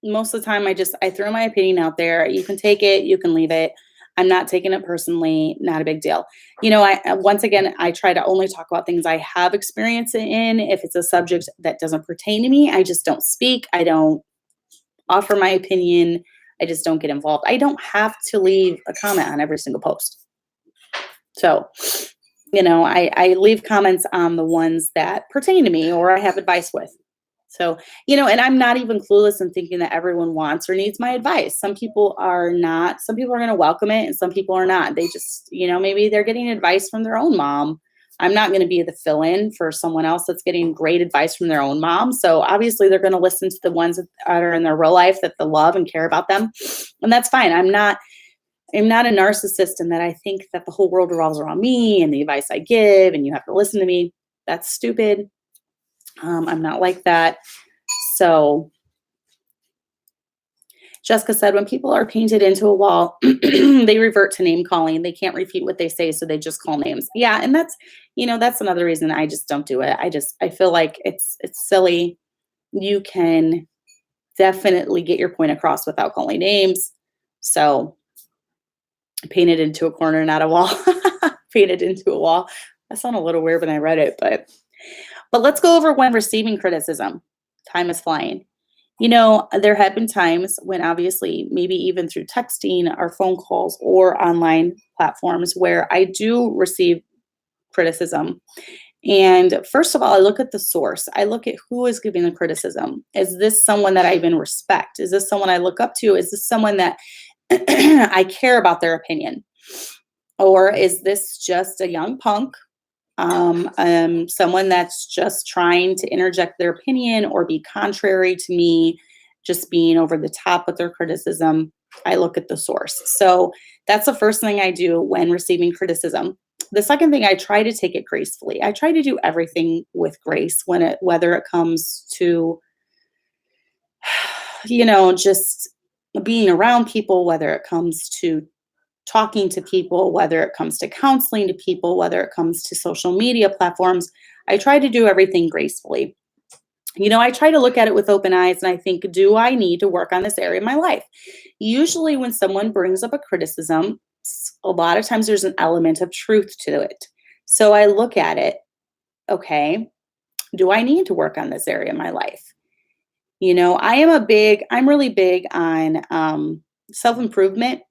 Most of the time, I throw my opinion out there. You can take it, you can leave it. I'm not taking it personally. Not a big deal. Once again, I try to only talk about things I have experience in. If it's a subject that doesn't pertain to me, I just don't speak. I don't offer my opinion. I just don't get involved. I don't have to leave a comment on every single post. So, I leave comments on the ones that pertain to me or I have advice with. So, and I'm not even clueless in thinking that everyone wants or needs my advice. Some people are not. Some people are going to welcome it and some people are not. They just, maybe they're getting advice from their own mom. I'm not going to be the fill-in for someone else that's getting great advice from their own mom. So obviously they're going to listen to the ones that are in their real life that they love and care about them. And that's fine. I'm not, am not a narcissist in that I think that the whole world revolves around me and the advice I give and you have to listen to me. That's stupid. I'm not like that. So Jessica said, when people are painted into a wall, they revert to name calling. They can't refute what they say, so they just call names. Yeah, and that's another reason I just don't do it. I feel like it's silly. You can definitely get your point across without calling names. So painted into a corner, not a wall. Painted into a wall. That sounded a little weird when I read it, but let's go over when receiving criticism. Time is flying. There have been times when obviously maybe even through texting or phone calls or online platforms where I do receive criticism. And first of all, I look at the source. I look at who is giving the criticism. Is this someone that I even respect? Is this someone I look up to? Is this someone that I care about their opinion? Or is this just a young punk? Someone that's just trying to interject their opinion or be contrary to me, just being over the top with their criticism. I look at the source. So that's the first thing I do when receiving criticism. The second thing, I try to take it gracefully. I try to do everything with grace whether it comes to, just being around people, whether it comes to talking to people, whether it comes to counseling to people, whether it comes to social media platforms. I try to do everything gracefully. I try to look at it with open eyes and I think, do I need to work on this area of my life? Usually when someone brings up a criticism, a lot of times there's an element of truth to it. So I look at it, okay, do I need to work on this area of my life? I'm really big on self-improvement,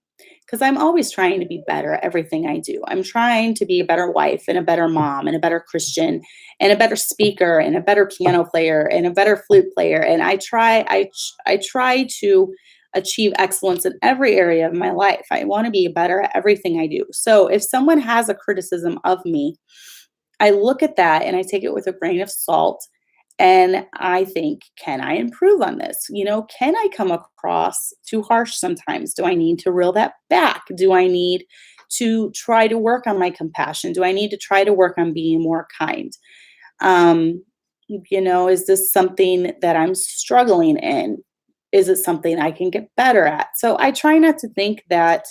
because I'm always trying to be better at everything I do. I'm trying to be a better wife and a better mom and a better Christian and a better speaker and a better piano player and a better flute player. And I try to achieve excellence in every area of my life. I want to be better at everything I do. So if someone has a criticism of me, I look at that and I take it with a grain of salt. And I think, can I improve on this? Can I come across too harsh sometimes? Do I need to reel that back? Do I need to try to work on my compassion? Do I need to try to work on being more kind? Is this something that I'm struggling in? Is it something I can get better at? So I try not to think that,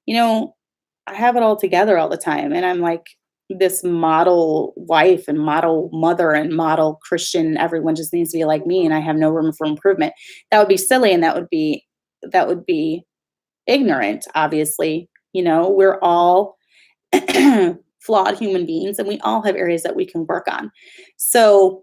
I have it all together all the time. And I'm like this model wife and model mother and model Christian. Everyone just needs to be like me and I have no room for improvement. That would be silly. And that would be ignorant. Obviously, we're all flawed human beings and we all have areas that we can work on. So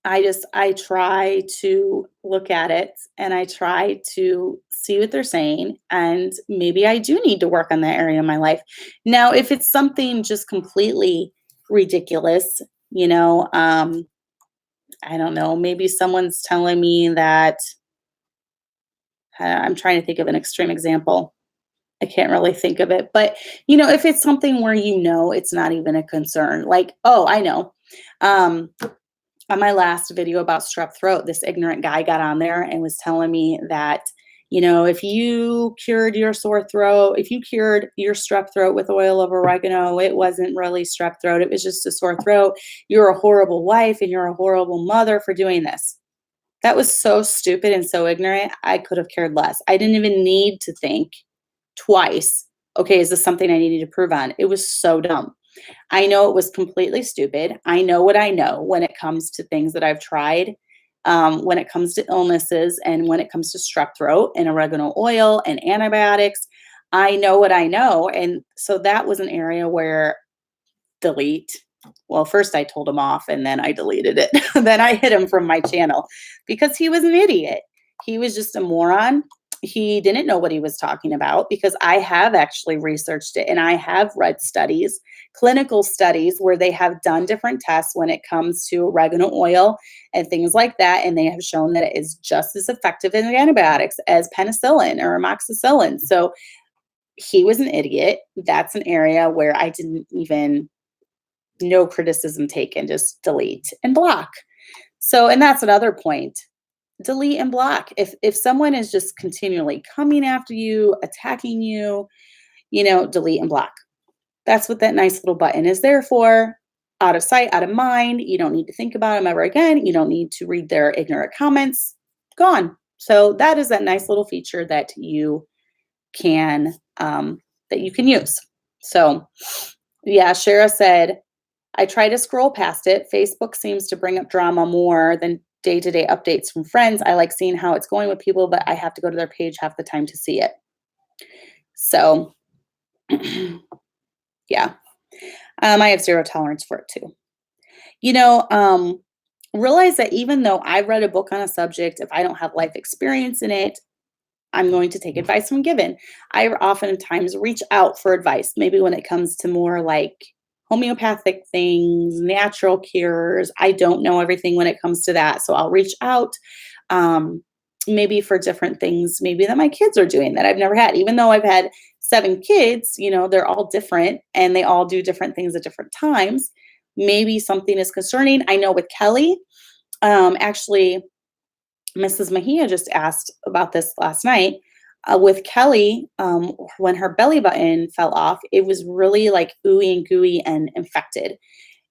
I try to look at it and I try to see what they're saying. And maybe I do need to work on that area of my life. Now, if it's something just completely ridiculous, I don't know, maybe someone's telling me that, I'm trying to think of an extreme example. I can't really think of it. But, if it's something where it's not even a concern, like, oh, I know. On my last video about strep throat, this ignorant guy got on there and was telling me that, if you cured your sore throat, if you cured your strep throat with oil of oregano, it wasn't really strep throat. It was just a sore throat. You're a horrible wife and you're a horrible mother for doing this. That was so stupid and so ignorant. I could have cared less. I didn't even need to think twice. Okay, is this something I needed to prove on? It was so dumb. I know it was completely stupid. I know what I know when it comes to things that I've tried, when it comes to illnesses and when it comes to strep throat and oregano oil and antibiotics. I know what I know. And so that was an area where delete. Well, first I told him off and then I deleted it. Then I hid him from my channel because he was an idiot. He was just a moron. He didn't know what he was talking about, because I have actually researched it and I have read studies, clinical studies, where they have done different tests when it comes to oregano oil and things like that. And they have shown that it is just as effective in antibiotics as penicillin or amoxicillin. So he was an idiot. That's an area where I didn't even, no criticism taken, just delete and block. So, and that's another point. delete and block. If someone is just continually coming after you, attacking you, delete and block. That's what that nice little button is there for. Out of sight, out of mind. You don't need to think about them ever again. You don't need to read their ignorant comments. Gone. So that is that nice little feature that you can use. So yeah, Shara said, I try to scroll past it. Facebook seems to bring up drama more than day-to-day updates from friends. I like seeing how it's going with people, but I have to go to their page half the time to see it. So yeah. I have zero tolerance for it too. Realize that even though I've read a book on a subject, if I don't have life experience in it, I'm going to take advice from given. I oftentimes reach out for advice, maybe when it comes to more like homeopathic things, natural cures. I don't know everything when it comes to that. So I'll reach out maybe for different things, maybe that my kids are doing that I've never had. Even though I've had 7 kids, they're all different and they all do different things at different times. Maybe something is concerning. I know with Kelly, actually, Mrs. Mejia just asked about this last night. With Kelly, when her belly button fell off, it was really like ooey and gooey and infected.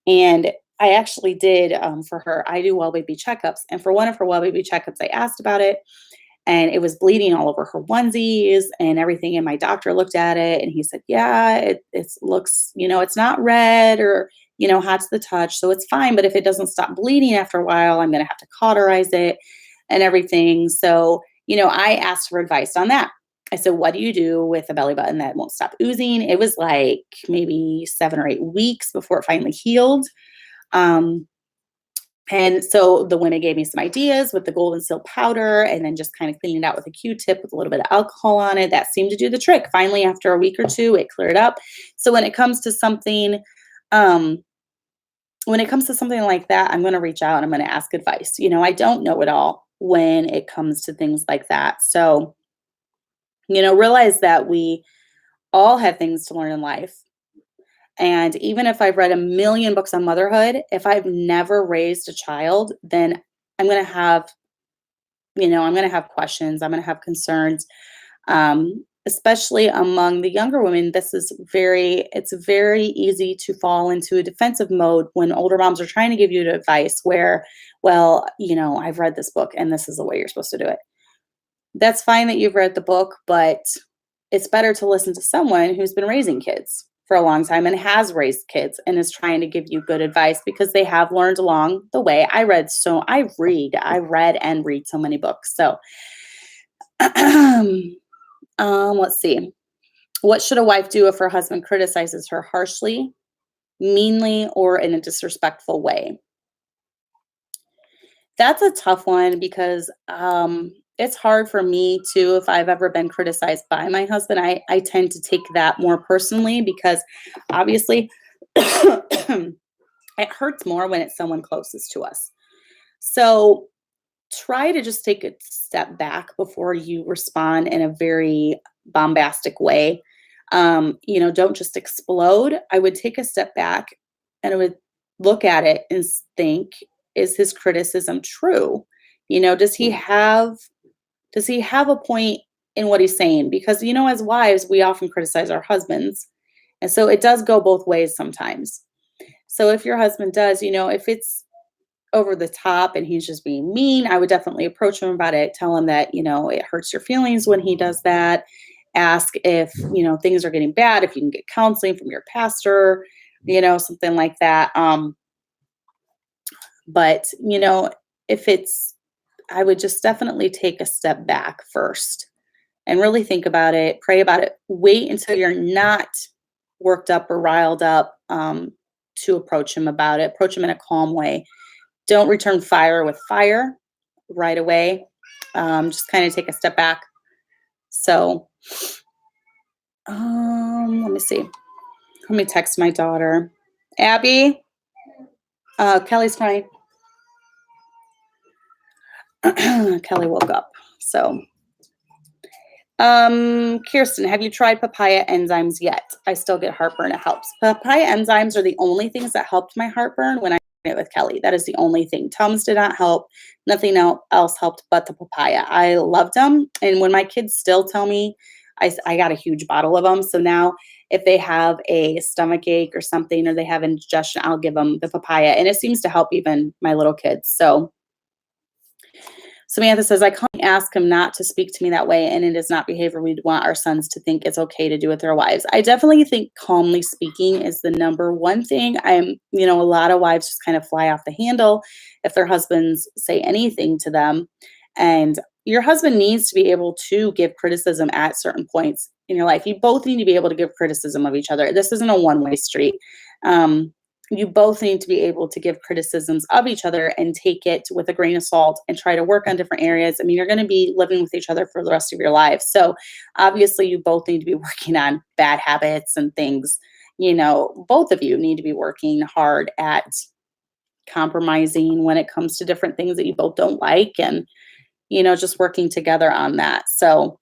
And I actually did, for her, I do well baby checkups. And for one of her well baby checkups, I asked about it. And it was bleeding all over her onesies and everything. And my doctor looked at it and he said, yeah, it looks, it's not red or, hot to the touch. So it's fine. But if it doesn't stop bleeding after a while, I'm going to have to cauterize it and everything. So, I asked for advice on that. I said, what do you do with a belly button that won't stop oozing? It was like maybe 7 or 8 weeks before it finally healed. And so the women gave me some ideas with the golden seal powder and then just kind of cleaning it out with a Q-tip with a little bit of alcohol on it. That seemed to do the trick. Finally, after a week or 2, it cleared up. So when it comes to something, like that, I'm going to reach out and I'm going to ask advice. I don't know it all when it comes to things like that. So, realize that we all have things to learn in life. And even if I've read a million books on motherhood, if I've never raised a child, then I'm going to have, questions. I'm going to have concerns, especially among the younger women. It's very easy to fall into a defensive mode when older moms are trying to give you advice where, well, I've read this book and this is the way you're supposed to do it. That's fine that you've read the book, but it's better to listen to someone who's been raising kids for a long time and has raised kids and is trying to give you good advice because they have learned along the way. I read and read so many books. So, let's see. What should a wife do if her husband criticizes her harshly, meanly, or in a disrespectful way? That's a tough one because it's hard for me too. If I've ever been criticized by my husband, I tend to take that more personally because obviously it hurts more when it's someone closest to us. So try to just take a step back before you respond in a very bombastic way. Don't just explode. I would take a step back and I would look at it and think, is his criticism true? Does he have a point in what he's saying? Because, as wives, we often criticize our husbands. And so it does go both ways sometimes. So if your husband does, if it's over the top and he's just being mean, I would definitely approach him about it. Tell him that, it hurts your feelings when he does that. Ask if, things are getting bad, if you can get counseling from your pastor, something like that. But, I would just definitely take a step back first and really think about it, pray about it, wait until you're not worked up or riled up to approach him about it, approach him in a calm way. Don't return fire with fire right away. Just kind of take a step back. So, let me see. Let me text my daughter. Abby, Kelly's fine. Kelly woke up. So, Kirsten, have you tried papaya enzymes yet? I still get heartburn. It helps. Papaya enzymes are the only things that helped my heartburn when I it with Kelly. That is the only thing. Tums did not help. Nothing else helped but the papaya. I loved them. And when my kids still tell me, I got a huge bottle of them. So now if they have a stomach ache or something, or they have indigestion, I'll give them the papaya. And it seems to help even my little kids. So Samantha says, I can't ask him not to speak to me that way, and it is not behavior we'd want our sons to think it's okay to do with their wives. I definitely think calmly speaking is the number one thing. A lot of wives just kind of fly off the handle if their husbands say anything to them. And your husband needs to be able to give criticism at certain points in your life. You both need to be able to give criticism of each other. This isn't a one-way street. You both need to be able to give criticisms of each other and take it with a grain of salt and try to work on different areas. I mean, you're going to be living with each other for the rest of your life. So obviously you both need to be working on bad habits and things. Both of you need to be working hard at compromising when it comes to different things that you both don't like, and, just working together on that. So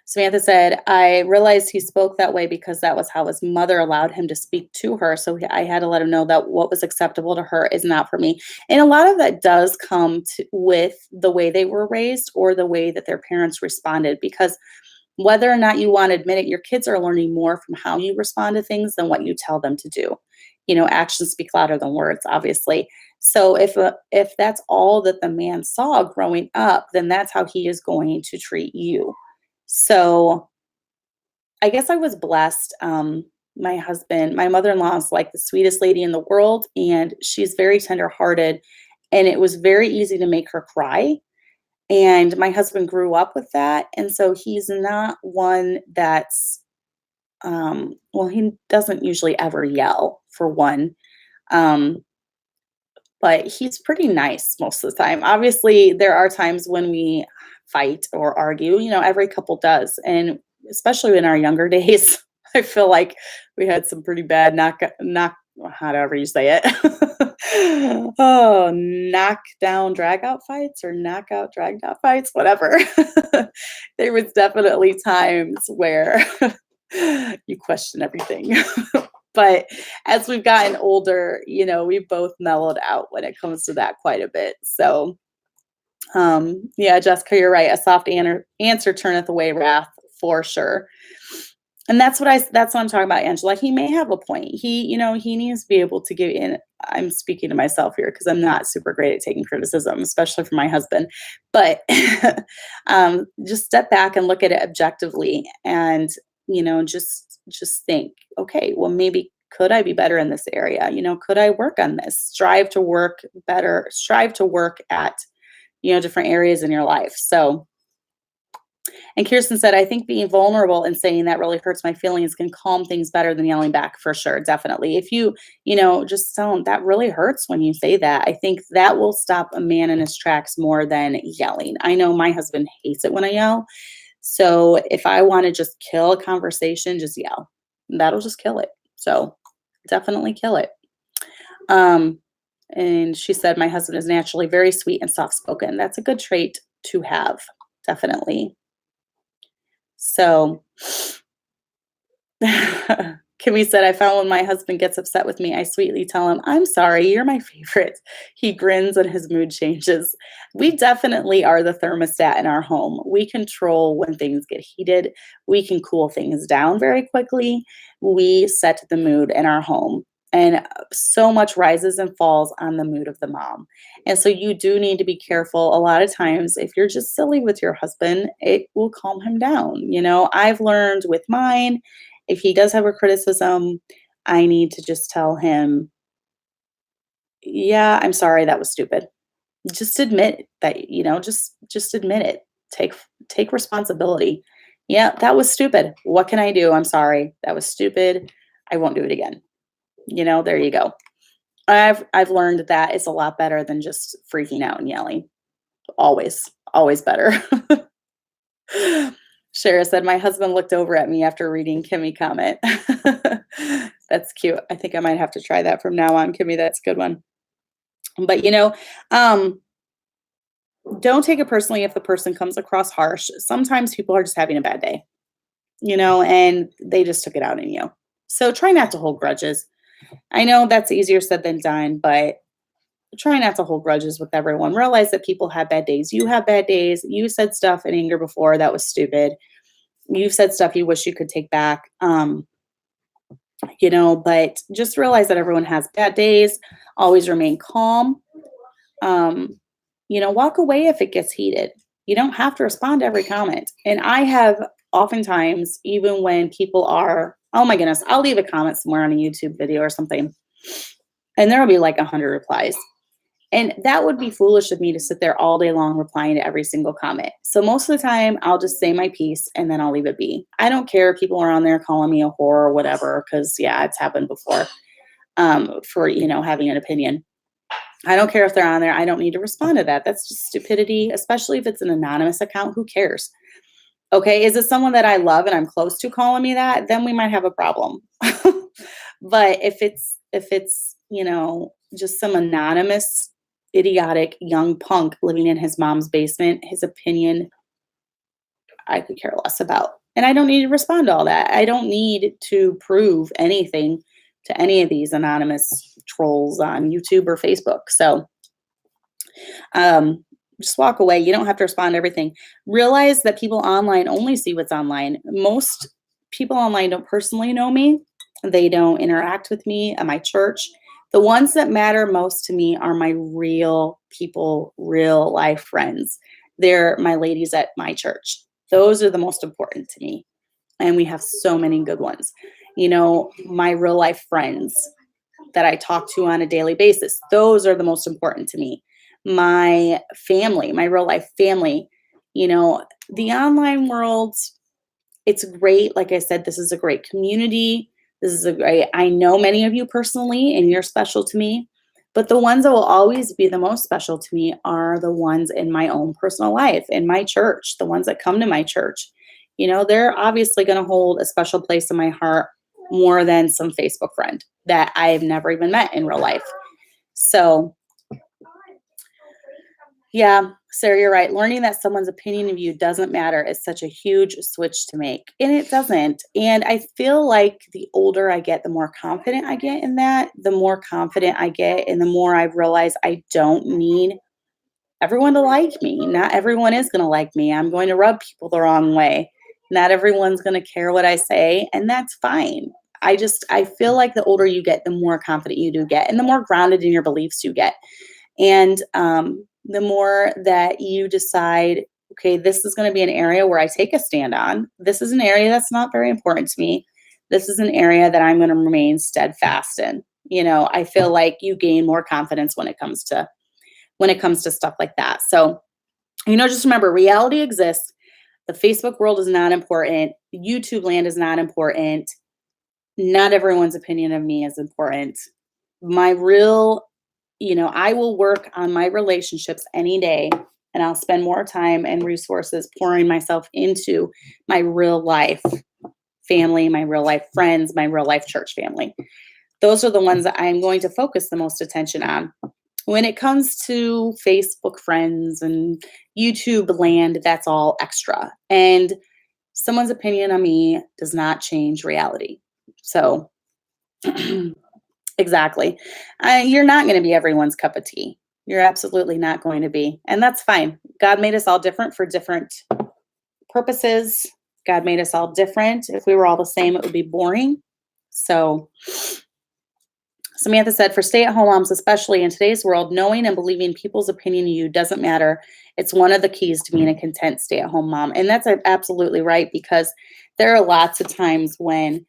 Samantha said, I realized he spoke that way because that was how his mother allowed him to speak to her. So I had to let him know that what was acceptable to her is not for me. And a lot of that does come with the way they were raised or the way that their parents responded, because whether or not you want to admit it, your kids are learning more from how you respond to things than what you tell them to do. Actions speak louder than words, obviously. So if that's all that the man saw growing up, then that's how he is going to treat you. So I guess I was blessed. My mother-in-law is like the sweetest lady in the world, and she's very tenderhearted, and it was very easy to make her cry. And my husband grew up with that. And so he's not one that's, he doesn't usually ever yell, for one. But he's pretty nice most of the time. Obviously, there are times when we fight or argue, every couple does. And especially in our younger days, I feel like we had some pretty bad however you say it. Knock down, drag out fights, or knock out, dragged out fights, whatever. There was definitely times where you question everything. But as we've gotten older, we've both mellowed out when it comes to that quite a bit. So, yeah, Jessica, you're right. A soft answer turneth away wrath, for sure. And that's what I'm talking about, Angela. He may have a point. He needs to be able to give in. I'm speaking to myself here because I'm not super great at taking criticism, especially from my husband. But just step back and look at it objectively, and just think, okay, well, maybe could I be better in this area? Could I work on this? Strive to work better. Strive to work at different areas in your life. So. And Kirsten said, I think being vulnerable and saying that really hurts my feelings can calm things better than yelling back, for sure. Definitely. If you, just don't, that really hurts when you say that. I think that will stop a man in his tracks more than yelling. I know my husband hates it when I yell. So if I want to just kill a conversation, just yell. That'll just kill it. So definitely kill it. And she said, my husband is naturally very sweet and soft-spoken. That's a good trait to have. Definitely. So Kimmy said, I found when my husband gets upset with me, I sweetly tell him, I'm sorry, you're my favorite. He grins and his mood changes. We definitely are the thermostat in our home. We control when things get heated. We can cool things down very quickly. We set the mood in our home. And so much rises and falls on the mood of the mom. And so you do need to be careful. A lot of times, if you're just silly with your husband, it will calm him down. I've learned with mine, if he does have a criticism, I need to just tell him, yeah, I'm sorry, that was stupid. Just admit that, just admit it. Take responsibility. Yeah, that was stupid. What can I do? I'm sorry. That was stupid. I won't do it again. There you go. I've learned that it's a lot better than just freaking out and yelling. Always better. Shara said, my husband looked over at me after reading Kimmy comment. That's cute. I think I might have to try that from now on, Kimmy. That's a good one. But, don't take it personally if the person comes across harsh. Sometimes people are just having a bad day, and they just took it out on you. So try not to hold grudges. I know that's easier said than done, but try not to hold grudges with everyone. Realize that people have bad days. You have bad days. You said stuff in anger before that was stupid. You've said stuff you wish you could take back. But just realize that everyone has bad days. Always remain calm. Um, walk away if it gets heated. You don't have to respond to every comment. And I have oftentimes, even when people are, oh my goodness, I'll leave a comment somewhere on a YouTube video or something, and there will be like 100 replies. And that would be foolish of me to sit there all day long replying to every single comment. So most of the time, I'll just say my piece and then I'll leave it be. I don't care if people are on there calling me a whore or whatever, because yeah, it's happened before. For having an opinion. I don't care if they're on there. I don't need to respond to that. That's just stupidity, especially if it's an anonymous account. Who cares? Okay, is it someone that I love and I'm close to calling me that? Then we might have a problem. But if it's just some anonymous, idiotic young punk living in his mom's basement, his opinion, I could care less about. And I don't need to respond to all that. I don't need to prove anything to any of these anonymous trolls on YouTube or Facebook. So just walk away. You don't have to respond to everything. Realize that people online only see what's online. Most people online don't personally know me. They don't interact with me at my church. The ones that matter most to me are my real people, real life friends. They're my ladies at my church. Those are the most important to me. And we have so many good ones. My real life friends that I talk to on a daily basis, those are the most important to me. My family, my real life family, the online world, it's great. Like I said, this is a great community. I know many of you personally, and you're special to me. But the ones that will always be the most special to me are the ones in my own personal life, in my church, the ones that come to my church. They're obviously going to hold a special place in my heart more than some Facebook friend that I've never even met in real life. So, yeah, Sarah, you're right. Learning that someone's opinion of you doesn't matter is such a huge switch to make. And it doesn't. And I feel like the older I get, the more confident I get in that, the more confident I get, and the more I realize I don't need everyone to like me. Not everyone is going to like me. I'm going to rub people the wrong way. Not everyone's going to care what I say, and that's fine. I feel like the older you get, the more confident you do get, and the more grounded in your beliefs you get. And the more that you decide, okay, this is going to be an area where I take a stand on. This is an area that's not very important to me. This is an area that I'm going to remain steadfast in. I feel like you gain more confidence when it comes to stuff like that. So, just remember, reality exists. The Facebook world is not important. YouTube land is not important. Not everyone's opinion of me is important. My real, I will work on my relationships any day, and I'll spend more time and resources pouring myself into my real life family, my real life friends, my real life church family. Those are the ones that I'm going to focus the most attention on. When it comes to Facebook friends and YouTube land, that's all extra. And someone's opinion on me does not change reality. So, exactly. You're not going to be everyone's cup of tea. You're absolutely not going to be. And that's fine. God made us all different for different purposes. God made us all different. If we were all the same, it would be boring. So, Samantha said, for stay-at-home moms, especially in today's world, knowing and believing people's opinion of you doesn't matter. It's one of the keys to being a content stay-at-home mom. And that's absolutely right, because there are lots of times when,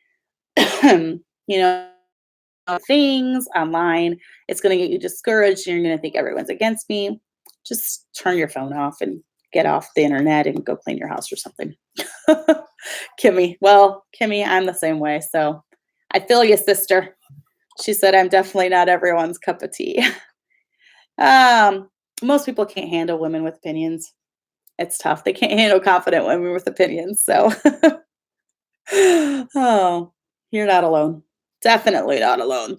things online, it's going to get you discouraged and you're going to think everyone's against me. Just turn your phone off and get off the internet and go clean your house or something. Kimmy, I'm the same way. So I feel you, sister. She said, I'm definitely not everyone's cup of tea. Most people can't handle women with opinions. It's tough. They can't handle confident women with opinions. So, oh, you're not alone. Definitely not alone.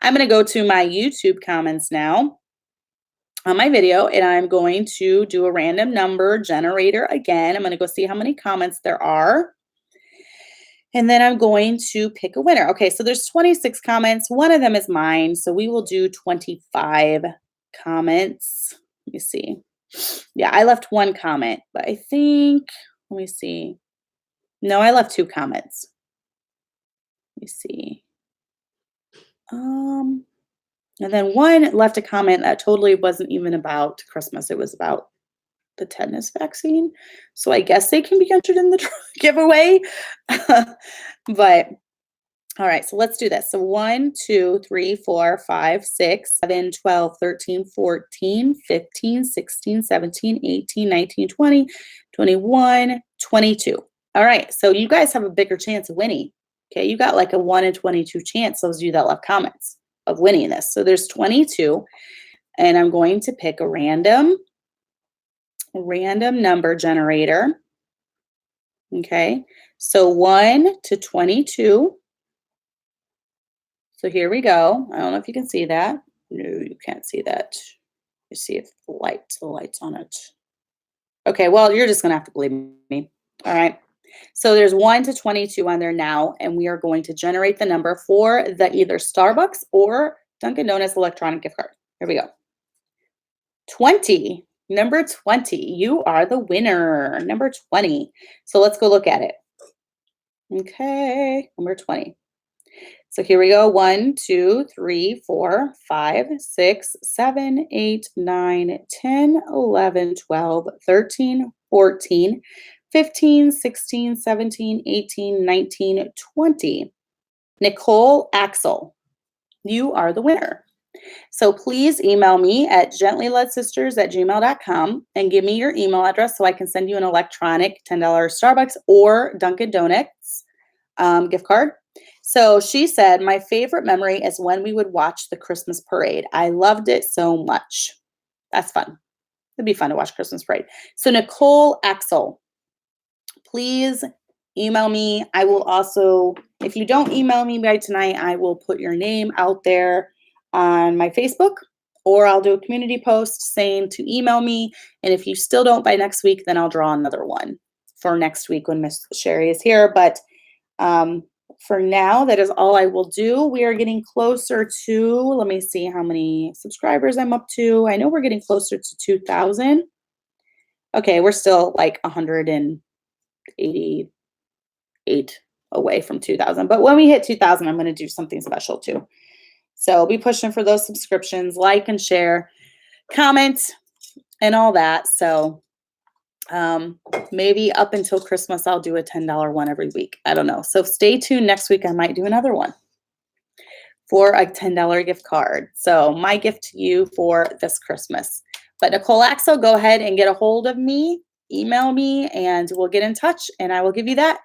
I'm going to go to my YouTube comments now on my video, and I'm going to do a random number generator again. I'm going to go see how many comments there are. And then I'm going to pick a winner. Okay, so there's 26 comments. One of them is mine, so we will do 25 comments. Let me see. Yeah, I left one comment, but I think, let me see. No, I left 2 comments. Let me see. And then one left a comment that totally wasn't even about Christmas. It was about the tetanus vaccine. So I guess they can be entered in the giveaway. But all right, so let's do this. So 1, 2, 3, 4, 5, 6, 7, 12, 13, 14, 15, 16, 17, 18, 19, 20, 21, 22. All right, so you guys have a bigger chance of winning. Okay, you got like a 1 in 22 chance, those of you that left comments, of winning this. So there's 22, and I'm going to pick a random number generator. Okay, so 1 to 22. So here we go. I don't know if you can see that. No, you can't see that. You see if the light's on it. Okay, well, you're just gonna have to believe me. All right. So there's 1 to 22 on there now, and we are going to generate the number for the either Starbucks or Dunkin' Donuts electronic gift card. Here we go. 20. Number 20. You are the winner. Number 20. So let's go look at it. Okay, number 20. So here we go. 1, 2, 3, 4, 5, 6, 7, 8, 9, 10, 11, 12, 13, 14, 15, 16, 17, 18, 19, 20. Nicole Axel, you are the winner. So please email me at gentlyledsisters@gmail.com and give me your email address so I can send you an electronic $10 Starbucks or Dunkin' Donuts gift card. So she said, my favorite memory is when we would watch the Christmas parade. I loved it so much. That's fun. It'd be fun to watch Christmas parade. So Nicole Axel, please email me. I will also, if you don't email me by tonight, I will put your name out there on my Facebook, or I'll do a community post saying to email me. And if you still don't by next week, then I'll draw another one for next week when Miss Sherry is here. But for now, that is all I will do. We are getting closer to, let me see how many subscribers I'm up to. I know we're getting closer to 2,000. Okay, we're still like 188 away from 2,000. But when we hit 2,000, I'm going to do something special too. So be pushing for those subscriptions, like and share, comment, and all that. So maybe up until Christmas, I'll do a $10 one every week. I don't know. So stay tuned. Next week, I might do another one for a $10 gift card. So my gift to you for this Christmas. But Nicole Axel, go ahead and get a hold of me, email me, and we'll get in touch, and I will give you that.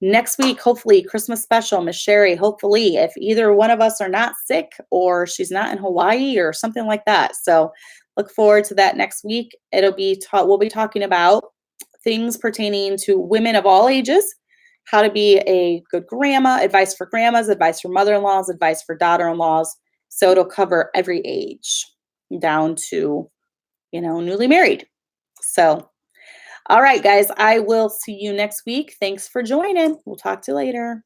Next week, hopefully, Christmas special, Miss Sherry, hopefully, if either one of us are not sick or she's not in Hawaii or something like that. So look forward to that next week. It'll be we'll be talking about things pertaining to women of all ages, how to be a good grandma, advice for grandmas, advice for mother-in-laws, advice for daughter-in-laws. So it'll cover every age down to, newly married. So, all right, guys, I will see you next week. Thanks for joining. We'll talk to you later.